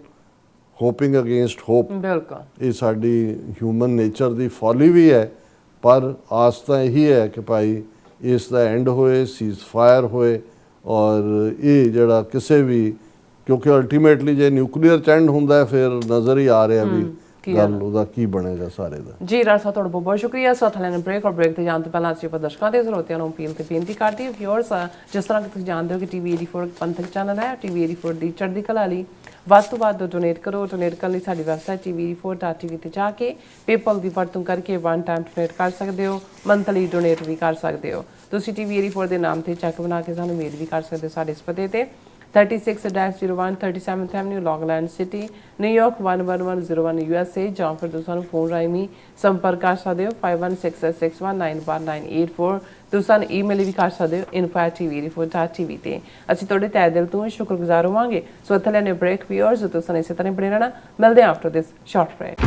ਹੋਪਿੰਗ ਅਗੇਂਸਟ ਹੋਪ, ਬਿਲਕੁਲ ਇਹ ਸਾਡੀ ਹਿਊਮਨ ਨੇਚਰ ਦੀ ਫੋਲੀ ਵੀ ਹੈ। ਪਰ ਆਸ ਤਾਂ ਇਹੀ ਹੈ ਕਿ ਭਾਈ ਇਸ ਦਾ ਐਂਡ ਹੋਏ, ਸੀਜ਼ ਫਾਇਰ ਹੋਏ ਔਰ ਇਹ ਜਿਹੜਾ ਕਿਸੇ ਵੀ ਕਿਉਂਕਿ ਅਲਟੀਮੇਟਲੀ ਜੇ ਨਿਊਕਲੀਅਰ ਚੈਂਡ ਹੁੰਦਾ ਫਿਰ ਨਜ਼ਰ ਹੀ ਆ ਰਿਹਾ ਵੀ ਗੱਲ ਉਹਦਾ ਕੀ ਬਣੇਗਾ ਸਾਰੇ ਦਾ। ਜੀ ਰਾਸਾ ਤੁਹਾਡਾ ਬਹੁਤ ਬਹੁਤ ਸ਼ੁਕਰੀਆ। ਸਾਥ ਲੈਣ ਬ੍ਰੇਕ ਤੇ ਜਾਣ ਤੋਂ ਪਹਿਲਾਂ ਅਸੀਂ ਦਰਸ਼ਕਾਂ ਦੇ ਸਰੋਤਿਆਂ ਨੂੰ ਅਪੀਲ ਤੇ ਬੇਨਤੀ ਕਰਦੇ ਹਾਂ ਵਿਊਅਰਸ, ਜਿਸ ਤਰ੍ਹਾਂ ਕਿ ਤੁਸੀਂ ਜਾਣਦੇ ਹੋ ਕਿ ਟੀਵੀ 84 ਪੰਥਕ ਚੈਨਲ ਹੈ, ਟੀਵੀ 84 ਦੀ ਚੜ੍ਹਦੀ ਕਲਾ ਲਈ ਵੱਧ ਤੋਂ ਵੱਧ ਡੋਨੇਟ ਕਰੋ। ਡੋਨੇਟ ਕਰਨ ਲਈ ਸਾਡੀ ਵੈਬਸਾਈਟ tv84.tv ਤੇ ਜਾ ਕੇ ਪੇਪਲ ਦੀ ਵਰਤੋਂ ਕਰਕੇ ਵਨ ਟਾਈਮ ਡੋਨੇਟ ਕਰ ਸਕਦੇ ਹੋ, ਮੰਥਲੀ ਡੋਨੇਟ ਵੀ ਕਰ ਸਕਦੇ ਹੋ। ਤੁਸੀਂ ਟੀਵੀ 84 ਦੇ ਨਾਮ ਤੇ ਚੈੱਕ ਬਣਾ ਕੇ ਸਾਨੂੰ ਮੇਲ ਵੀ ਕਰ ਸਕਦੇ ਹੋ ਸਾਡੇ ਇਸ ਪਤੇ ਤੇ 36-01 37th Avenue, Long Island City, New York 11101 USA, ਜਾਂ ਫਿਰ ਤੁਸੀਂ ਸਾਨੂੰ ਫੋਨ ਰਾਹੀਂ ਵੀ ਸੰਪਰਕ ਕਰ ਸਕਦੇ ਹੋ 5166619184। ਤੁਸੀਂ ਸਾਨੂੰ ਈਮੇਲ ਵੀ ਕਰ ਸਕਦੇ ਹੋ info@tv84.tv ਤੇ। ਅਸੀਂ ਤੁਹਾਡੇ ਤਹਿ ਦਿਲ ਤੋਂ ਸ਼ੁਕਰਗੁਜ਼ਾਰ ਹੋਵਾਂਗੇ। ਸੋ ਇੱਥੇ ਲੈਣੇ ਬ੍ਰੇਕ ਵਿਊਅਰਸ, ਤੁਸੀਂ ਇਸੇ ਤਰ੍ਹਾਂ ਬਣੇ ਰਹਿਣਾ। ਮਿਲਦੇ ਹਾਂ ਆਫਟਰ ਦਿਸ ਸ਼ਾਰਟ ਬ੍ਰੇਕ।